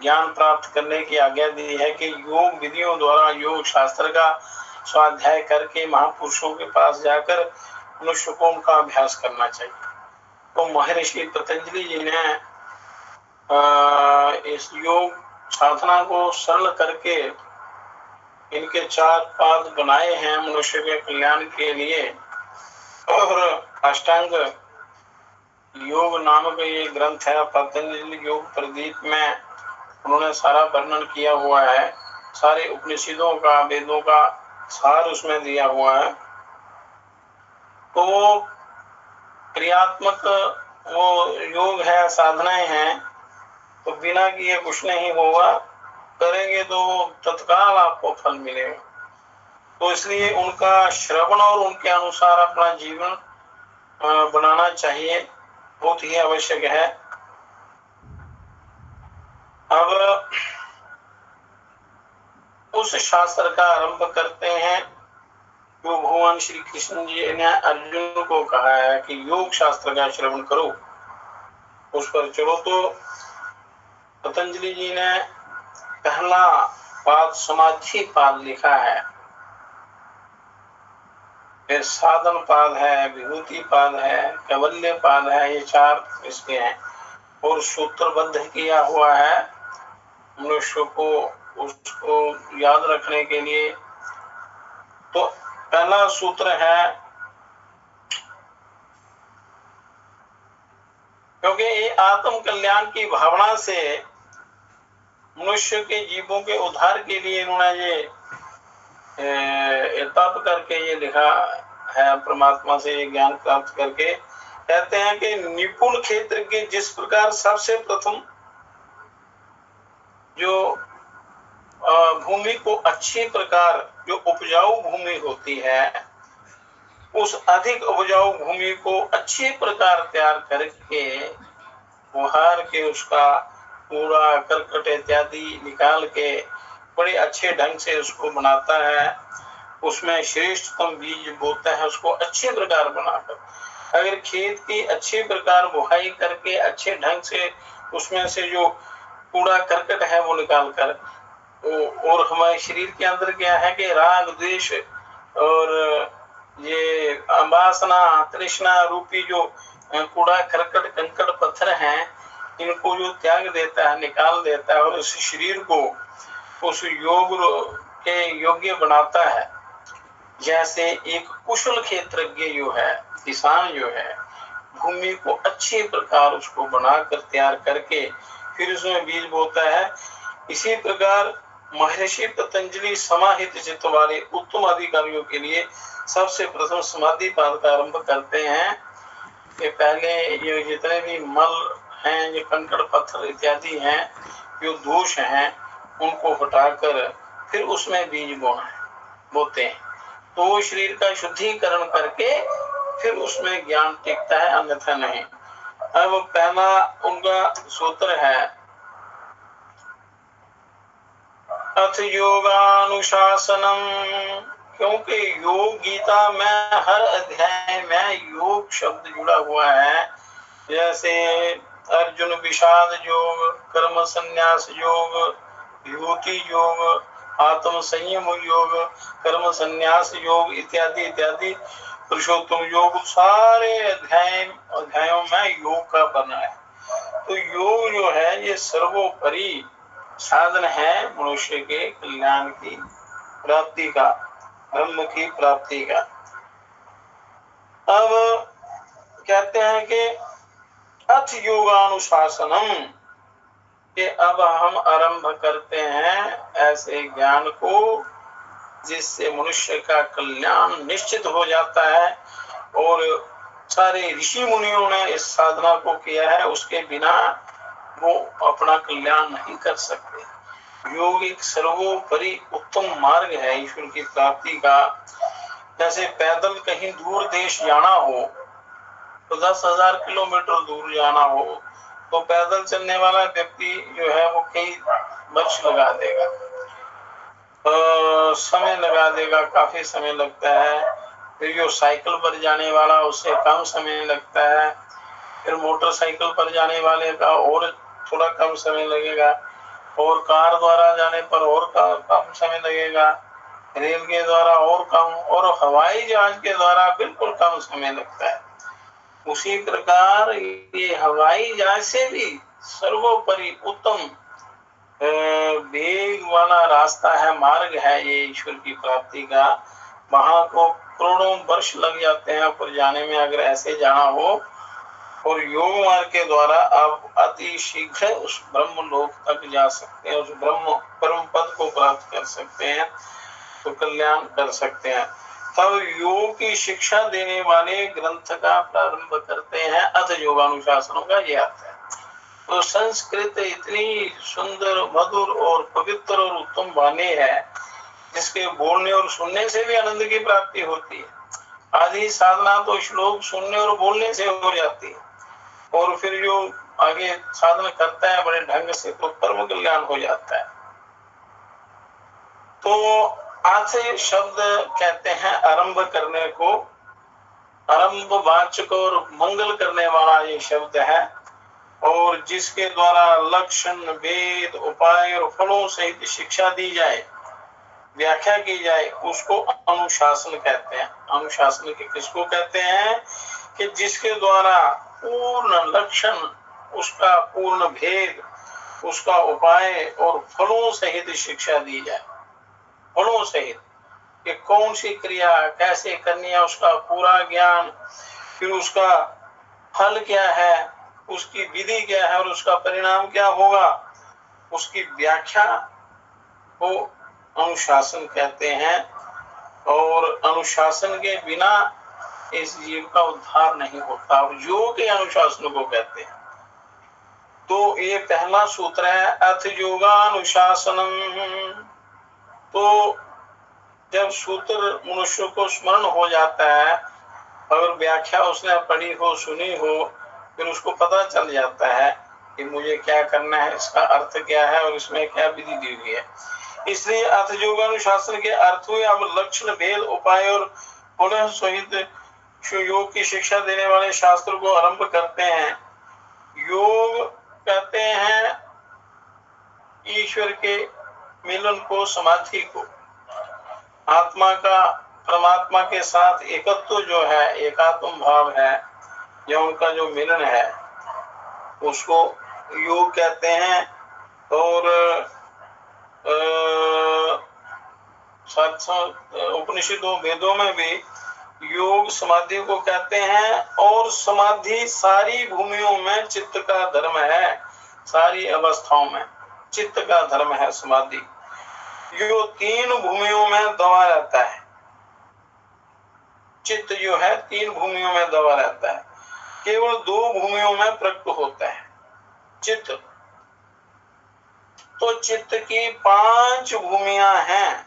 ज्ञान प्राप्त करने की आज्ञा दी है कि योग विधियों द्वारा, योग शास्त्र का स्वाध्याय करके महापुरुषों के पास जाकर मनुष्य को उनका अभ्यास करना चाहिए। तो महर्षि पतंजलि जी ने इस योग साधना को सरल करके इनके 4 पाद बनाए हैं मनुष्य के कल्याण के लिए। और अष्टांग योग नामक ये ग्रंथ है, पतंजलि योग प्रदीप में उन्होंने सारा वर्णन किया हुआ है, सारे उपनिषदों का, वेदों का सार उसमें दिया हुआ है। तो क्रियात्मक वो योग है, साधनाएं हैं, तो बिना किए कुछ नहीं होगा, करेंगे तो तत्काल आपको फल मिलेगा। तो इसलिए उनका श्रवण और उनके अनुसार अपना जीवन बनाना चाहिए, बहुत ही आवश्यक है। अब उस शास्त्र का आरंभ करते हैं जो भगवान श्री कृष्ण जी ने अर्जुन को कहा है कि योग शास्त्र का श्रवण करो, उस पर चलो। तो पतंजलि जी ने पहला पाद समाधि पाद लिखा है, फिर साधन पाद है, विभूति पाद है, कैवल्य पाद है, ये 4 इसके हैं। और सूत्रबद्ध किया हुआ है मनुष्य को उसको याद रखने के लिए। तो पहला सूत्र है क्योंकि ये आत्म कल्याण की भावना से मनुष्य के जीवों के उद्धार के लिए इन्होंने ये तप करके ये लिखा है, परमात्मा से ये ज्ञान प्राप्त करके। कहते हैं कि निपुण क्षेत्र के जिस प्रकार सबसे प्रथम जो भूमि को अच्छी प्रकार जो उपजाऊ भूमि होती है, उस अधिक उपजाऊ भूमि को अच्छी प्रकार तैयार करके बुहार के उसका कूड़ा करकट इत्यादि निकाल के बड़े अच्छे ढंग से उसको बनाता है, उसमें श्रेष्ठतम बीज बोता है, उसको अच्छे प्रकार बनाकर। अगर खेत की अच्छी प्रकार बुहाई करके अच्छे ढंग से उसमें से जो कूड़ा करकट है वो निकाल कर, और हमारे शरीर के अंदर क्या है कि राग द्वेष और ये वासना तृष्णा रूपी जो कूड़ा करकट कंकड़ पत्थर हैं, इनको जो त्याग देता है, निकाल देता है और उस शरीर को उस योग के योग्य बनाता है। जैसे एक कुशल क्षेत्रज्ञ जो है, किसान जो है, भूमि को अच्छी प्रकार उसको बनाकर तैयार करके फिर उसमें बीज बोता है, इसी प्रकार महर्षि पतंजलि समाहित चित्त वाले उत्तम अधिकारियों के लिए सबसे प्रथम समाधि पाद का आरंभ करते हैं कि पहले ये जितने भी मल हैं, ये कंकड़ पत्थर इत्यादि हैं, जो दोष हैं, उनको हटाकर फिर उसमें बीज बोते हैं, तो वो शरीर का शुद्धिकरण करके फिर उसमें ज्ञान टिकता है, अन्यथा नहीं। अब पहला उनका सूत्र है अथ योगानुशासनम, क्योंकि योग गीता में हर अध्याय में योग शब्द जुड़ा हुआ है। जैसे अर्जुन विषाद योग, कर्म संन्यास योग, विभूति योग, आत्म संयम योग, कर्म संन्यास योग इत्यादि इत्यादि, पुरुषोत्तम योग, सारे अध्यायों में योग का वर्णन है। तो योग जो है ये सर्वोपरि साधन है मनुष्य के कल्याण की प्राप्ति का, ब्रह्म की प्राप्ति का। अब कहते हैं कि अथ योगानुशासनम, कि अब हम आरंभ करते हैं ऐसे ज्ञान को जिससे मनुष्य का कल्याण निश्चित हो जाता है, और सारे ऋषि मुनियों ने इस साधना को किया है, उसके बिना वो अपना कल्याण नहीं कर सकते। योग एक सर्वोपरि उत्तम मार्ग है ईश्वर की प्राप्ति का। जैसे पैदल कहीं दूर देश जाना हो, तो 10,000 किलोमीटर दूर जाना हो, तो पैदल चलने वाला व्यक्ति जो है वो कई वर्ष लगा देगा, समय लगा देगा, काफी समय लगता है। फिर जो साइकिल पर जाने वाला उससे कम समय लगता है, फिर मोटरसाइकिल पर जाने वाले का और थोड़ा कम समय लगेगा, और कार द्वारा जाने पर और कम समय लगेगा, रेल के द्वारा और कम, और हवाई जहाज के द्वारा बिल्कुल कम समय लगता है। उसी प्रकार ये हवाई जहाज से भी सर्वोपरि उत्तम वेग वाला रास्ता है, मार्ग है ये ईश्वर की प्राप्ति का। वहां को करोड़ों वर्ष लग जाते हैं पर जाने में, अगर ऐसे जाना हो, और योग मार्ग के द्वारा आप अति शीघ्र उस ब्रह्म लोक तक जा सकते हैं, उस ब्रह्म परम पद को प्राप्त कर सकते हैं, तो कल्याण कर सकते हैं। तब योग की शिक्षा देने वाले ग्रंथ का प्रारंभ करते हैं। अथ योगानुशासनों का ये अर्थ है। तो संस्कृत इतनी सुंदर, मधुर और पवित्र और उत्तम वाणी है, जिसके बोलने और सुनने से भी आनंद की प्राप्ति होती है। आदि साधना तो श्लोक सुनने और बोलने से हो जाती है, और फिर जो आगे साधना करता है बड़े ढंग से, तो परम कल्याण हो जाता है। तो आज से शब्द कहते हैं आरंभ करने को, आरंभ वाचक और मंगल करने वाला ये शब्द है, और जिसके द्वारा लक्षण, वेद, उपाय और फलों सहित शिक्षा दी जाए, व्याख्या की जाए, उसको अनुशासन कहते हैं। अनुशासन के किसको कहते हैं कि जिसके द्वारा पूर्ण लक्षण, उसका पूर्ण भेद, उसका उपाय और फलों सहित शिक्षा दी जाए। फलों सहित कि कौन सी क्रिया कैसे करनी है, उसका पूरा ज्ञान, फिर उसका फल क्या है, उसकी विधि क्या है और उसका परिणाम क्या होगा, उसकी व्याख्या को अनुशासन कहते हैं। और अनुशासन के बिना इस जीव का उद्धार नहीं होता, और योग के अनुशासन को कहते हैं। तो ये पहला सूत्र है, अथ योगानुशासनम। तो जब सूत्र मनुष्य को स्मरण हो जाता है, अगर व्याख्या उसने पढ़ी हो, सुनी हो, फिर उसको पता चल जाता है कि मुझे क्या करना है, इसका अर्थ क्या है और इसमें क्या विधि दी हुई है। इसलिए अर्थ योगानुशासन के अर्थ हुए। अब लक्षण, भेद, उपाय और गुण सहित योग की शिक्षा देने वाले शास्त्र को आरंभ करते हैं। योग कहते हैं ईश्वर के मिलन को, समाधि को, आत्मा का परमात्मा के साथ एकत्व जो है, एकात्म भाव है, या उनका जो मिलन है, उसको योग कहते हैं। और उपनिषदों, वेदों में भी योग समाधि को कहते हैं। और समाधि सारी भूमियों में चित्त का धर्म है, सारी अवस्थाओं में चित्त का धर्म है समाधि। यो 3 भूमियों में दबा रहता है, चित्त जो है 3 भूमियों में दबा रहता है, केवल 2 भूमियों में प्रकट होता है चित्त। तो चित्त की 5 भूमियां हैं,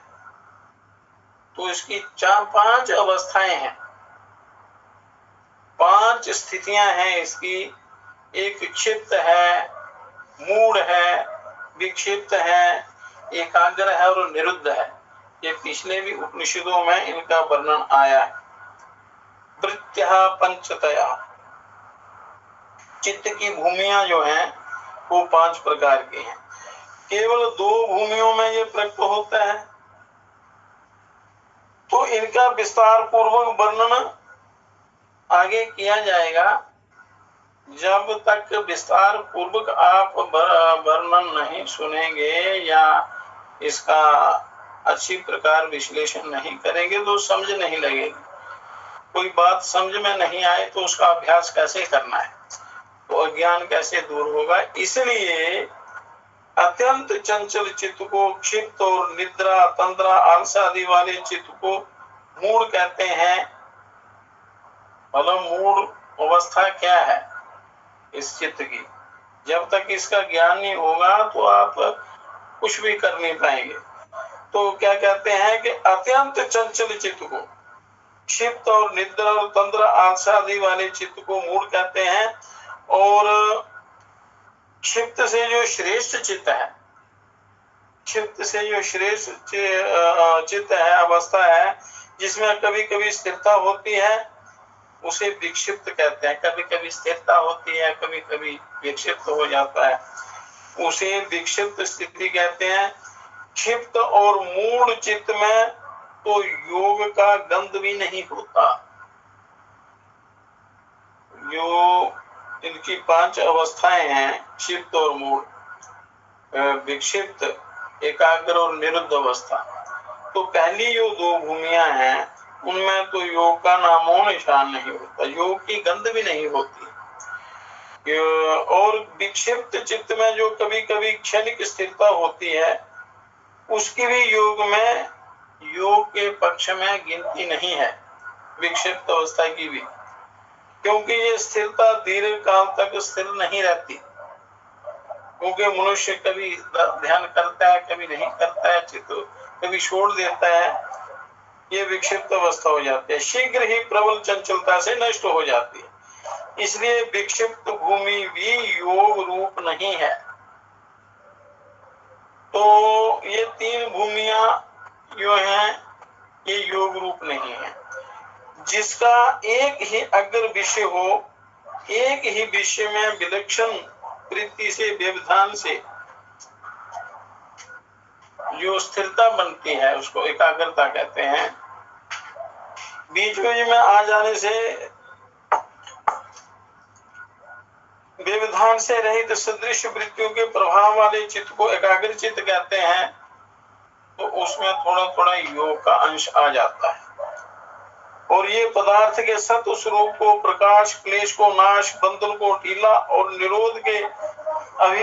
तो इसकी 5 अवस्थाएं हैं, 5 स्थितियां हैं इसकी। एक क्षिप्त है, मूढ़ है, विक्षिप्त है, एकाग्र है और निरुद्ध है। ये पिछले भी उपनिषदों में इनका वर्णन आया है। वृत्त्या पंचतया, चित्त की भूमियां जो हैं वो 5 प्रकार की हैं। केवल 2 भूमियों में ये प्रकट होता है। तो इनका विस्तार पूर्वक वर्णन आगे किया जाएगा। जब तक विस्तार पूर्वक आप वर्णन नहीं सुनेंगे या इसका अच्छी प्रकार विश्लेषण नहीं करेंगे तो समझ नहीं लगेगी। कोई बात समझ में नहीं आए तो उसका अभ्यास कैसे करना है, तो अज्ञान कैसे दूर होगा। इसलिए अत्यंत चंचल चित्त को क्षिप्त और निद्रा, तंद्रा, आलस आदि वाले चित्त को मूढ़ कहते हैं। मतलब मूढ़ अवस्था क्या है इस चित्त की, जब तक इसका ज्ञान नहीं होगा तो आप कुछ भी कर नहीं पाएंगे। तो क्या कहते हैं कि अत्यंत चंचल चित्त को, क्षिप्त और निद्रा और तंद्रा, आलस आदि वाले चित्त को मूढ़ कहते हैं। और क्षिप्त से जो श्रेष्ठ चित्त है, क्षिप्त से जो श्रेष्ठ चित्त है, अवस्था है, जिसमें कभी कभी स्थिरता होती है, उसे विक्षिप्त कहते हैं। कभी कभी स्थिरता होती है, कभी कभी विक्षिप्त हो जाता है, उसे विक्षिप्त स्थिति कहते हैं। क्षिप्त और मूढ़ चित्त में तो योग का गंध भी नहीं होता। जो इनकी 5 अवस्थाएं हैं, क्षिप्त और मूढ़, विक्षिप्त, एकाग्र और निरुद्ध अवस्था, तो पहली जो 2 भूमियां हैं उनमें तो योग का नामो निशान नहीं होता, योग की गंध भी नहीं होती। और विक्षिप्त चित्त में जो कभी कभी क्षणिक स्थिरता होती है, उसकी भी योग में, योग के पक्ष में गिनती नहीं है, विक्षिप्त अवस्था की भी, क्योंकि ये स्थिरता दीर्घ काल तक स्थिर नहीं रहती। क्योंकि मनुष्य कभी ध्यान करता है, कभी नहीं करता है, चित्त कभी छोड़ देता है, ये विक्षिप्त अवस्था हो जाती है, शीघ्र ही प्रबल चंचलता से नष्ट हो जाती है। इसलिए विक्षिप्त भूमि भी योग रूप नहीं है। तो ये 3 भूमियां जो हैं ये योग रूप नहीं है। जिसका एक ही अग्र विषय हो, एक ही विषय में विलक्षण वृत्ति से, व्यवधान से जो स्थिरता बनती है उसको एकाग्रता कहते हैं। बीच बीच में आ जाने से, व्यवधान से रहित सदृश वृत्तियों के प्रभाव वाले चित्त को एकाग्र चित्त कहते हैं। तो उसमें थोड़ा थोड़ा योग का अंश आ जाता है। और ये पदार्थ के सत्व स्वरूप को, प्रकाश, क्लेश को नाश, बंधन को ढीला और निरोध के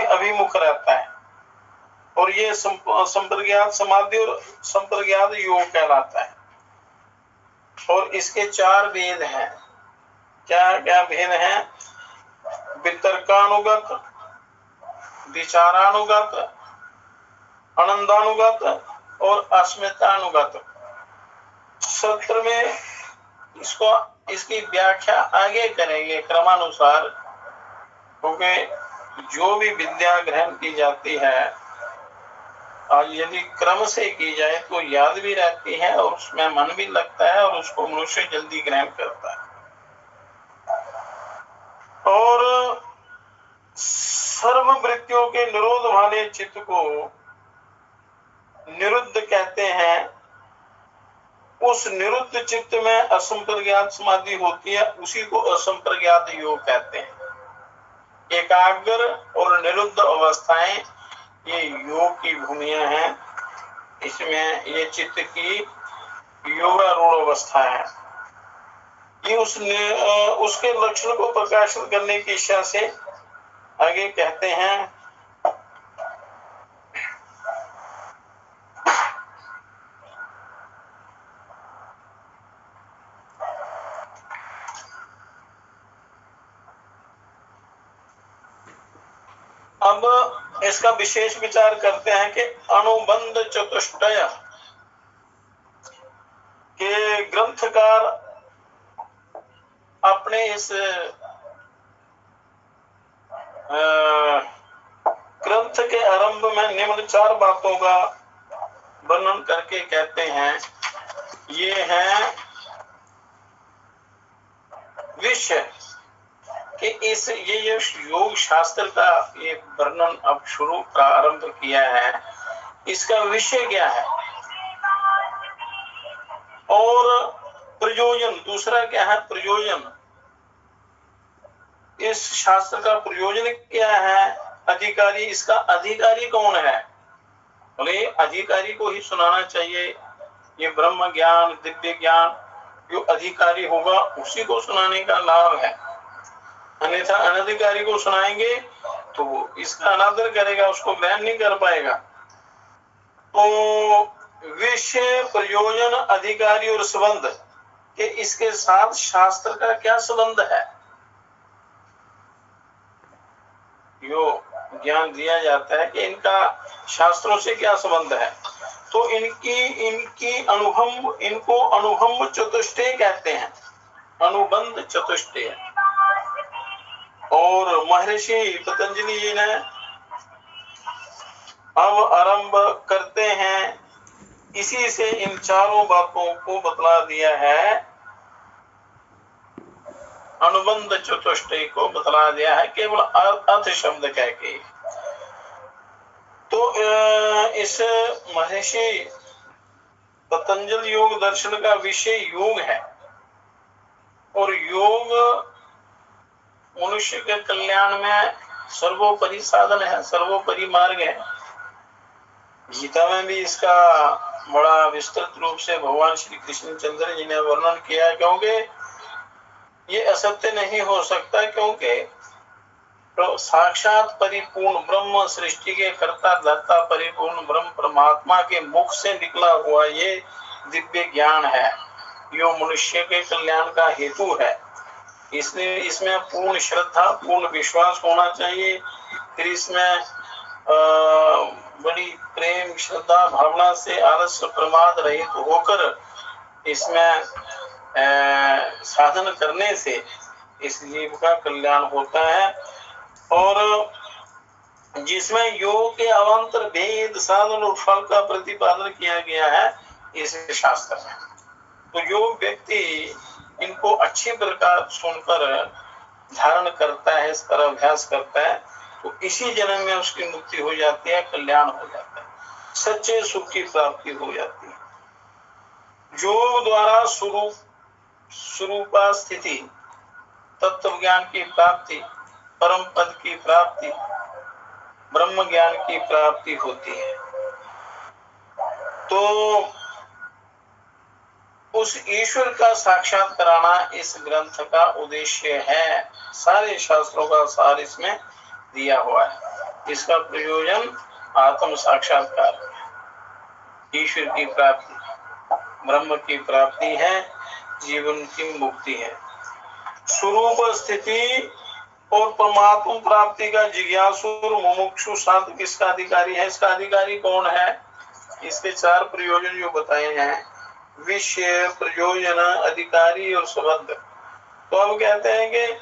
अभिमुख रहता है। और ये संप्रज्ञात समाधि और संप्रज्ञात योग कहलाता है। और इसके 4 भेद हैं। क्या क्या भेद हैं? वितर्कानुगत, विचारानुगत, आनंदानुगत और अस्मितानुगत। सत्र में इसकी व्याख्या आगे करेंगे क्रमानुसार, क्योंकि जो भी विद्या ग्रहण की जाती है आज यदि क्रम से की जाए तो याद भी रहती है और उसमें मन भी लगता है और उसको मनुष्य जल्दी ग्रहण करता है। और सर्व वृत्तियों के निरोध वाले चित्त को निरुद्ध कहते हैं। उस निरुद्ध चित्त में असंप्रज्ञात समाधि होती है, उसी को असंप्रज्ञात योग कहते हैं। एकाग्र और निरुद्ध अवस्थाएं ये योग की भूमियां हैं। इसमें ये चित्त की योगारूढ़ अवस्था है। ये उसके लक्षण को प्रकाशित करने की इच्छा से आगे कहते हैं। अब इसका विशेष विचार करते हैं कि अनुबंध चतुष्टय के ग्रंथकार अपने इस ग्रंथ के आरंभ में निम्न 4 बातों का वर्णन करके कहते हैं। ये है विषय कि ये योग शास्त्र का ये वर्णन अब शुरू प्रारंभ किया है, इसका विषय क्या है और प्रयोजन, दूसरा क्या है प्रयोजन, इस शास्त्र का प्रयोजन क्या है, अधिकारी, इसका अधिकारी कौन है। बोले अधिकारी को ही सुनाना चाहिए। ये ब्रह्म ज्ञान, दिव्य ज्ञान जो अधिकारी होगा उसी को सुनाने का लाभ है, अन्यथा अनधिकारी को सुनाएंगे तो वो इसका अनादर करेगा, उसको ग्रहण नहीं कर पाएगा। तो विषय, प्रयोजन, अधिकारी और संबंध के इसके साथ शास्त्र का क्या संबंध है, यो ज्ञान दिया जाता है कि इनका शास्त्रों से क्या संबंध है। तो इनको अनुभव चतुष्टय कहते हैं, अनुबंध चतुष्टय। और महर्षि पतंजलि जी ने अब आरंभ करते हैं, इसी से इन 4 बातों को बतला दिया है, अनुबंध चतुष्टय को बतला दिया है केवल अर्थ शब्द कह के। तो इस महर्षि पतंजलि योग दर्शन का विषय योग है और योग मनुष्य के कल्याण में सर्वोपरि साधन है, सर्वोपरि मार्ग है। गीता में भी इसका बड़ा विस्तृत रूप से भगवान श्री कृष्ण चंद्र जी ने वर्णन किया है, क्योंकि ये असत्य नहीं हो सकता, क्योंकि तो साक्षात परिपूर्ण ब्रह्म, सृष्टि के कर्ता धर्ता परिपूर्ण ब्रह्म परमात्मा के मुख से निकला हुआ ये दिव्य ज्ञान है, यो मनुष्य के कल्याण का हेतु है। इसलिए इसमें पूर्ण श्रद्धा, पूर्ण विश्वास होना चाहिए। फिर इसमें बड़ी प्रेम, श्रद्धा, भावना से आलस्य प्रमाद रहित होकर इसमें साधन करने से इस जीव का कल्याण होता है। और जिसमें योग के अवान्तर भेद, साधन और फल का प्रतिपादन किया गया है इस शास्त्र में। तो योग व्यक्ति इनको अच्छी प्रकार सुनकर धारण करता है, इस पर अभ्यास करता है, तो इसी जन्म में उसकी मुक्ति हो जाती है, कल्याण हो जाता है, सच्चे सुख की प्राप्ति हो जाती है। योग द्वारा स्वरूपा स्थिति, तत्व ज्ञान की प्राप्ति, परम पद की प्राप्ति, ब्रह्म ज्ञान की प्राप्ति होती है। तो उस ईश्वर का साक्षात कराना इस ग्रंथ का उद्देश्य है। सारे शास्त्रों का सार इसमें दिया हुआ है। इसका प्रयोजन आत्म साक्षात्कार, ईश्वर की प्राप्ति, ब्रह्म की प्राप्ति है, जीवन की मुक्ति है। स्वरूप स्थिति और परमात्मा प्राप्ति का जिज्ञासु और मुमुक्षु साधक किसका अधिकारी है? इसका अधिकारी कौन है? इसके 4 प्रयोजन जो बताए हैं, विषय, प्रयोजन, अधिकारी और संबंध। तो अब कहते हैं कि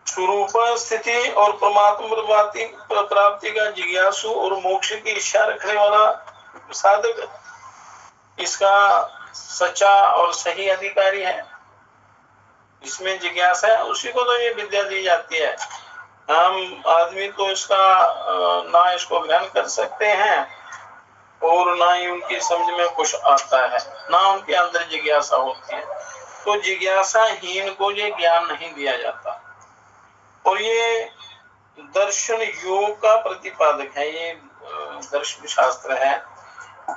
स्वरूप स्थिति और परमात्मा प्राप्ति का जिज्ञासु और मोक्ष की इच्छा रखने वाला साधक इसका सच्चा और सही अधिकारी है। इसमें जिज्ञासा है उसी को तो ये विद्या दी जाती है। हम आदमी तो इसका ना इसको ग्रहण कर सकते हैं और ना ही उनकी समझ में कुछ आता है, ना उनके अंदर जिज्ञासा होती है। तो जिज्ञासाहीन को ये ज्ञान नहीं दिया जाता। और ये दर्शन योग का प्रतिपादक है, ये दर्शन शास्त्र है,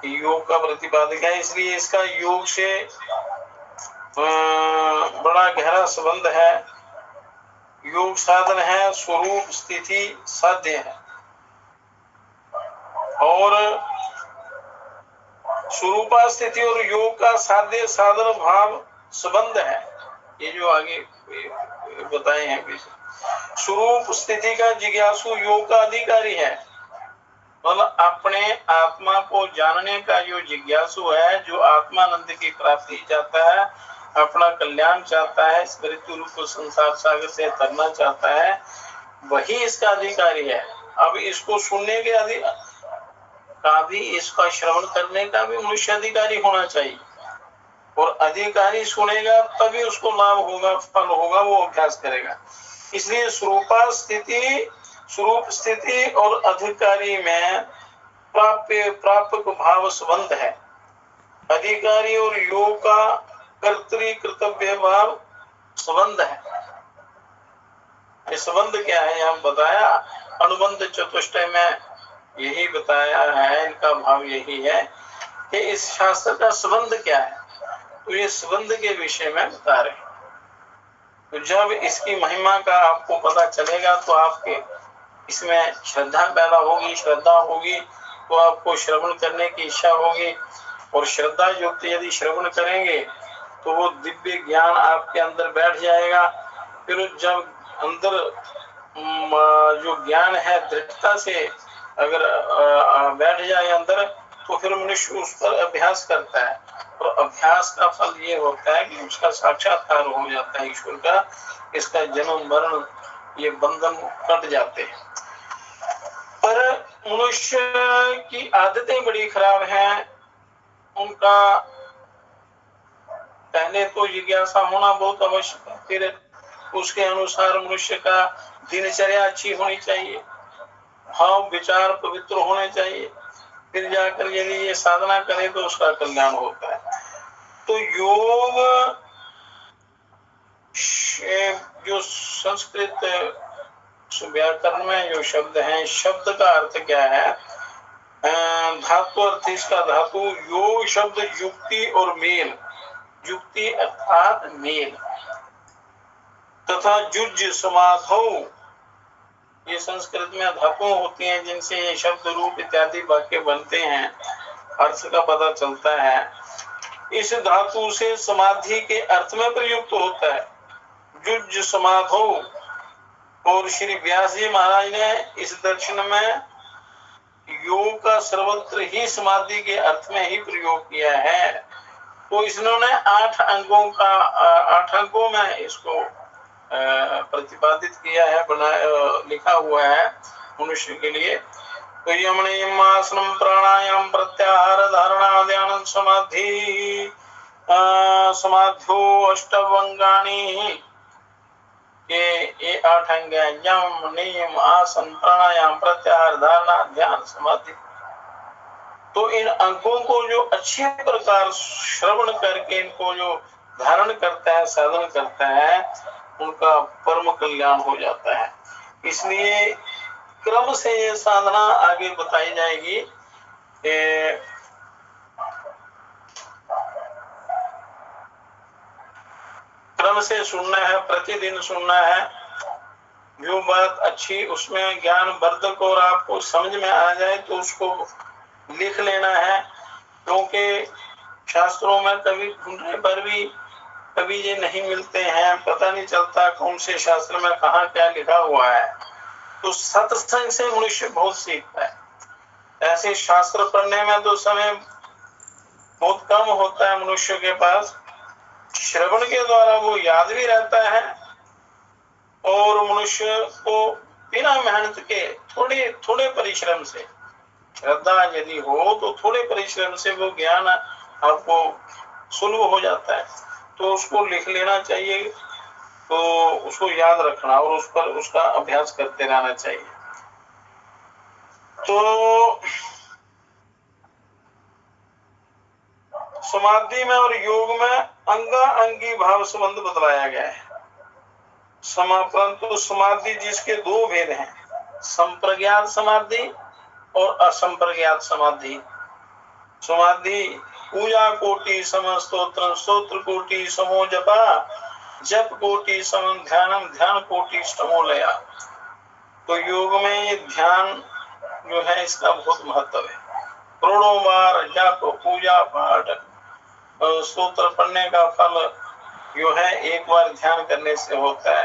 योग का प्रतिपादक है, इसलिए इसका योग से बड़ा गहरा संबंध है। योग साधन है, स्वरूप स्थिति साध्य है, और स्वरूपा स्थिति और योग का साध्य साधन भाव संबंध है। ये जो आगे बताए हैं, स्वरूप स्थिति का जिज्ञासु योग का अधिकारी है, मतलब अपने आत्मा को जानने का जो जिज्ञासु है, जो आत्मानंद की प्राप्ति चाहता है, अपना कल्याण चाहता है, इस मृत्यु रूप संसार सागर से तरना चाहता है, वही इसका अधिकारी है। अब इसको सुनने के का भी, इसका श्रवण करने का भी मनुष्य अधिकारी होना चाहिए, और अधिकारी सुनेगा तभी उसको लाभ होगा, फल होगा, वो अभ्यास करेगा। इसलिए स्वरूप स्थिति और अधिकारी में प्रापक भाव संबंध है। अधिकारी और योग का कर्तृ कर्तव्य भाव संबंध है। ये संबंध क्या है यहाँ बताया, अनुबंध चतुष्टय में यही बताया है, इनका भाव यही है कि इस शास्त्र का संबंध क्या है। तो ये संबंध के विषय में बता रहे हैं। तो जब इसकी महिमा का आपको पता चलेगा तो आपके इसमें श्रद्धा पैदा होगी, श्रद्धा होगी तो आपको श्रवण करने की इच्छा होगी, और श्रद्धा युक्त यदि श्रवण करेंगे तो वो दिव्य ज्ञान आपके अंदर बैठ जाएगा। फिर जब अंदर जो ज्ञान है दृढ़ता से अगर बैठ जाए अंदर, तो फिर मनुष्य उस पर अभ्यास करता है, और अभ्यास का फल ये होता है कि उसका साक्षात्कार हो जाता है ईश्वर का। इसका जन्म मरण ये बंधन कट जाते हैं। पर मनुष्य की आदतें बड़ी खराब हैं। उनका पहले तो जिज्ञासा होना बहुत आवश्यक है, फिर उसके अनुसार मनुष्य का दिनचर्या अच्छी होनी चाहिए, भाव विचार पवित्र होने चाहिए, फिर जाकर यदि ये साधना करे तो उसका कल्याण होता है। तो योग जो संस्कृत व्याकरण में जो शब्द है, शब्द का अर्थ क्या है? धातु अर्थ इसका धातु, योग शब्द युक्ति और मेल, युक्ति अर्थात मेल, तथा जुज समाधौ, ये संस्कृत में धातुएं होती हैं जिनसे ये शब्द रूप इत्यादि वाक्य बनते हैं, अर्थ का पता चलता है। इस धातु से समाधि के अर्थ में प्रयुक्त होता है, जुज समाधौ। और श्री व्यास जी महाराज ने इस दर्शन में योग का सर्वत्र ही समाधि के अर्थ में ही प्रयोग किया है। तो इन्होंने 8 अंगों में इसको प्रतिपादित किया है, लिखा हुआ है मनुष्य के लिए। तो यमनियम आसनम प्राणायाम प्रत्याहार धारणा ध्यान समाधि समाध्यो अष्टवंगानी के ये 8 अंग हैं, यम नियम आसन प्राणायाम प्रत्याहार धारणा ध्यान समाधि। तो इन अंगों को जो अच्छे प्रकार श्रवण करके इनको जो धारण करता है, साधन करता है, उनका परम कल्याण हो जाता है। इसलिए क्रम से ये साधना आगे बताई जाएगी। क्रम से सुनना है, प्रतिदिन सुनना है। जो बात अच्छी उसमें ज्ञान वर्धक और आपको समझ में आ जाए तो उसको लिख लेना है, क्योंकि शास्त्रों में कभी ढूंढने पर भी कभी ये नहीं मिलते हैं, पता नहीं चलता कौन से शास्त्र में कहाँ क्या लिखा हुआ है। तो सत्संग से मनुष्य बहुत सीखता है। ऐसे शास्त्र पढ़ने में तो समय बहुत कम होता है मनुष्य के पास। श्रवण के द्वारा वो याद भी रहता है और मनुष्य को बिना मेहनत के थोड़े थोड़े परिश्रम से, श्रद्धा यदि हो तो थोड़े परिश्रम से वो ज्ञान आपको सुलभ हो जाता है। तो उसको लिख लेना चाहिए, तो उसको याद रखना और उस पर उसका अभ्यास करते रहना चाहिए। तो समाधि में और योग में अंगा अंगी भाव संबंध बतलाया गया है। परंतु समाधि जिसके दो भेद हैं, संप्रज्ञात समाधि और असंप्रज्ञात समाधि। समाधि पूजा कोटि सम स्तोत्र, स्तोत्र कोटि समो जपा, जप कोटि सम ध्यानम, ध्यान कोटि समो लया। तो योग में ये ध्यान जो है इसका बहुत महत्व है। करोड़ों बार जप, पूजा पाठ, स्तोत्र पढ़ने का फल जो है एक बार ध्यान करने से होता है।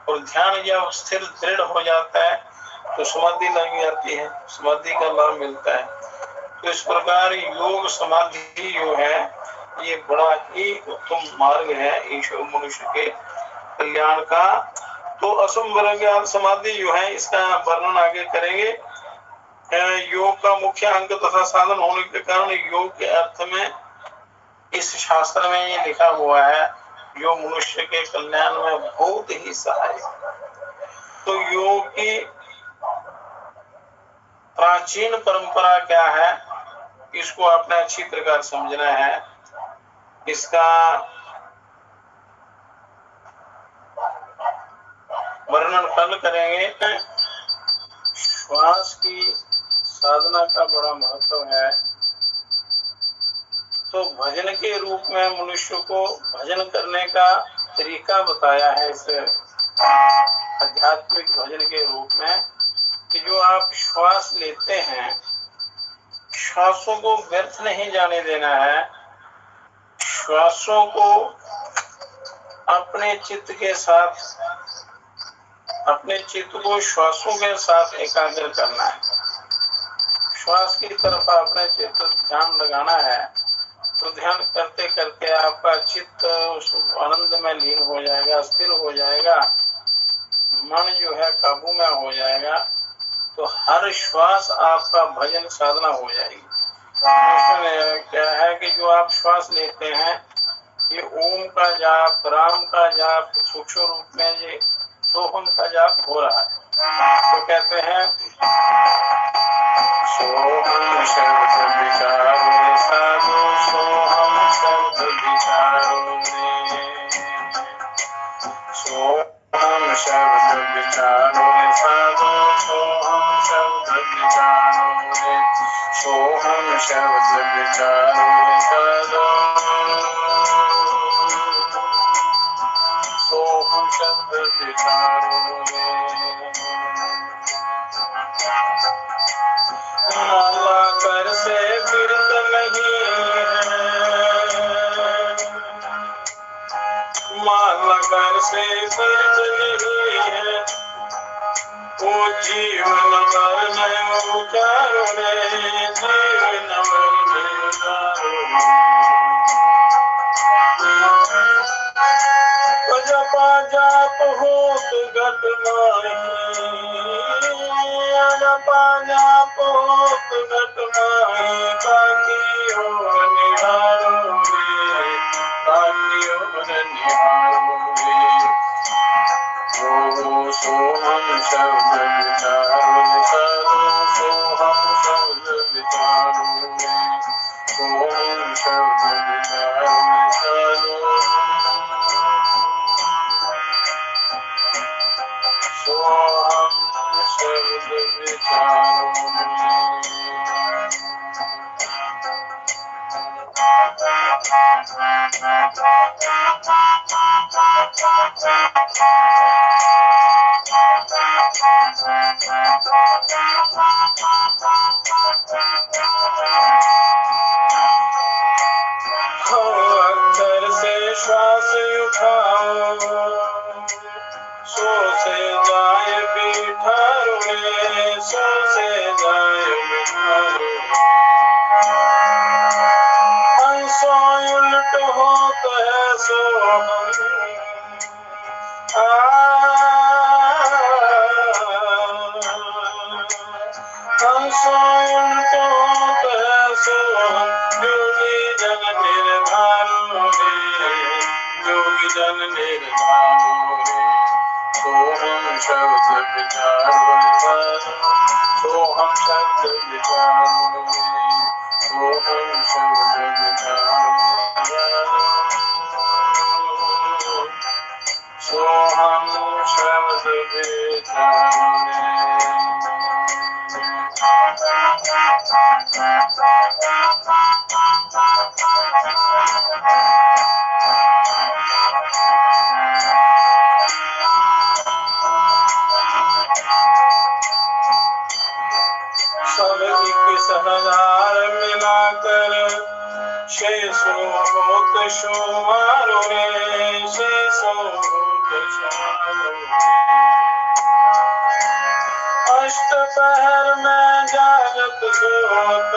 और ध्यान जब स्थिर दृढ़ हो जाता है तो समाधि लग जाती है, समाधि का लाभ मिलता है। तो इस प्रकार योग समाधि जो है ये बड़ा ही उत्तम मार्ग है ईश्वर मनुष्य के कल्याण का। तो असंप्रज्ञात समाधि जो है इसका वर्णन आगे करेंगे। योग का मुख्य अंग तथा साधन होने के कारण योग के अर्थ में इस शास्त्र में ये लिखा हुआ है जो मनुष्य के कल्याण में बहुत ही सहायक। तो योग की प्राचीन परंपरा क्या है इसको आपने अच्छी प्रकार समझना है। इसका वर्णन कल करेंगे। श्वास की साधना का बड़ा महत्व है। तो भजन के रूप में मनुष्य को भजन करने का तरीका बताया है इस आध्यात्मिक भजन के रूप में, कि जो आप श्वास लेते हैं श्वासों को व्यर्थ नहीं जाने देना है। श्वासों को अपने चित्त को श्वासों के साथ एकाग्र करना है। श्वास की तरफ अपने चित्त ध्यान लगाना है। तो ध्यान करते करते आपका चित्त उस आनंद में लीन हो जाएगा, स्थिर हो जाएगा, मन जो है काबू में हो जाएगा। तो हर श्वास आपका भजन साधना हो जाएगी। इसमें क्या है कि जो आप श्वास लेते हैं ये ओम का जाप, राम का जाप, सूक्ष्म रूप में ये सोहम का जाप हो रहा है। तो कहते हैं सोहम शब्द विचारो साधु, सोहम शब्द विचारो सोहम शब्द विचारो साधु, सोहम शब्द विचारो सोहम शब्द विचारो साधु, सोहम शब्द विचारो माला कर से बिरत नहीं है, माला कर से बिरत नहीं है, वो जीवन मरण उतारो रे, जीवन मरण उतारो। जपा जाप होत घट माही, जपा जाप होत घट माही, बाकी हो निहारो रे, बाकी हो निहारो रे। सोहम शब्द विचारो साधु, सोहम शब्द विचारो रे, सोहम शब्द विचारो साधु, सोहम शब्द विचारो अक्षर से श्वास उठाओ, सो से जाए पीठारो में, सो से जाए पीठारो। हंसो उल्ट होत है सो हंसो उल्ट होत है सो योगी जन निर्धारो रे, योगी जन निर्धारो रे। सोहम शब्द विचारो रे, सोहम शब्द विचारो रे, सोहम शब्द विचारो रे, सोहम शब्द विचारो रे। सब एक सहजार मिलाकर शेषो भूत शोमारो रे, शेषो भूत शोमारो रे। अष्टपहर में जागत सोत,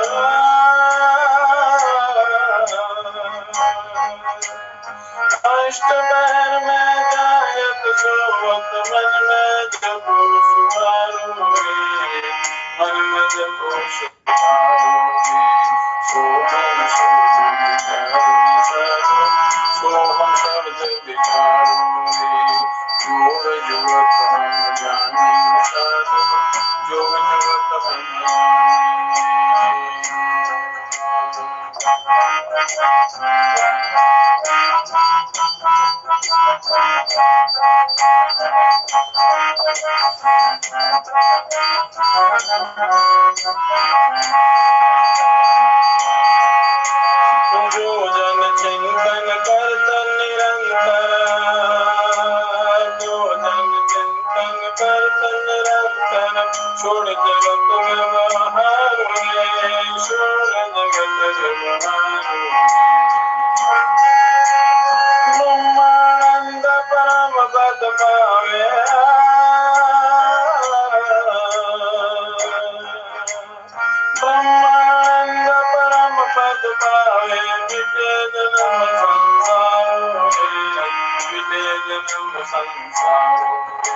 अष्टपहर में जागत सोत, मन में जपो सुधारो रे, मन में जपो सुधारो रे। सोहम शब्द विचारो, सोहम शब्द विचारो रे। योग युवक हम जाने साधु, योग युवक हम जो जन चिंतन करतन निरंतर, जो जन चिंतन करतन निरंतर, छोड़ जगत व्यवहार रे, छोड़ जगत व्यवहार रे। ब्रह्मानंद परम पद पावे, ब्रह्मानंद परम पद पावे, मिटे जन्म संसार रे, मिटे जन्म संसार रे।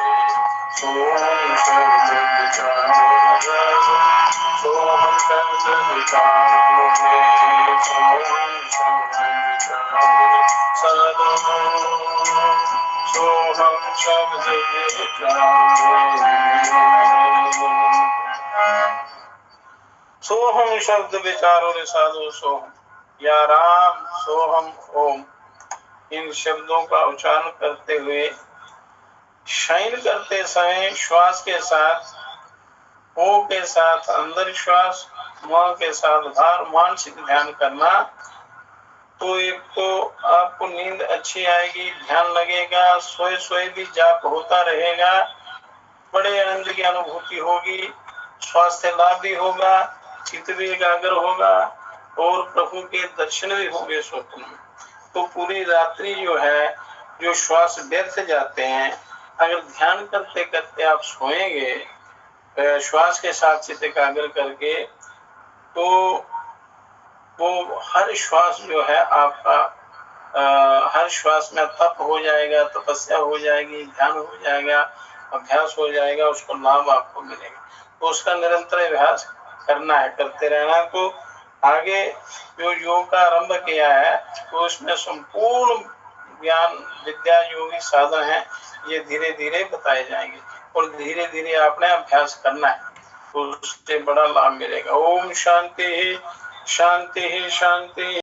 सोहम शब्द विचारो रे, सोहम शब्द विचारो रे, सोहम शब्द विचारो रे। सदा सोहम शब्द विचारो रे, सोहम शब्द विचारो रे साधु सोहम। या राम सोहम ओम, इन शब्दों का उच्चारण करते हुए शयन करते समय श्वास के साथ ओ के साथ अंदर श्वास, म के साथ बाहर मानसिक ध्यान करना, तो एक तो आपको नींद अच्छी आएगी, ध्यान लगेगा, सोए सोए भी जाप होता रहेगा, बड़े आनंद की अनुभूति होगी, स्वास्थ्य लाभ भी होगा, चित्त भी एकाग्र होगा और प्रभु के दर्शन भी होंगे स्वप्न में। तो पूरी रात्रि जो है, जो श्वास व्यर्थ जाते हैं, अगर ध्यान करते करते आप सोएंगे श्वास के साथ चित्त एकाग्र करके, तो वो हर श्वास जो है आपका हर श्वास में तप हो जाएगा, तपस्या हो जाएगी, ध्यान हो जाएगा, अभ्यास हो जाएगा, उसको लाभ आपको मिलेगा। तो उसका निरंतर अभ्यास करना है, करते रहना। तो आगे जो योग का आरंभ किया है, तो उसमें संपूर्ण ज्ञान विद्या योगी साधन है, ये धीरे धीरे बताए जाएंगे और धीरे धीरे आपने अभ्यास करना है, तो उससे बड़ा लाभ मिलेगा। ओम शांति शांति शांति।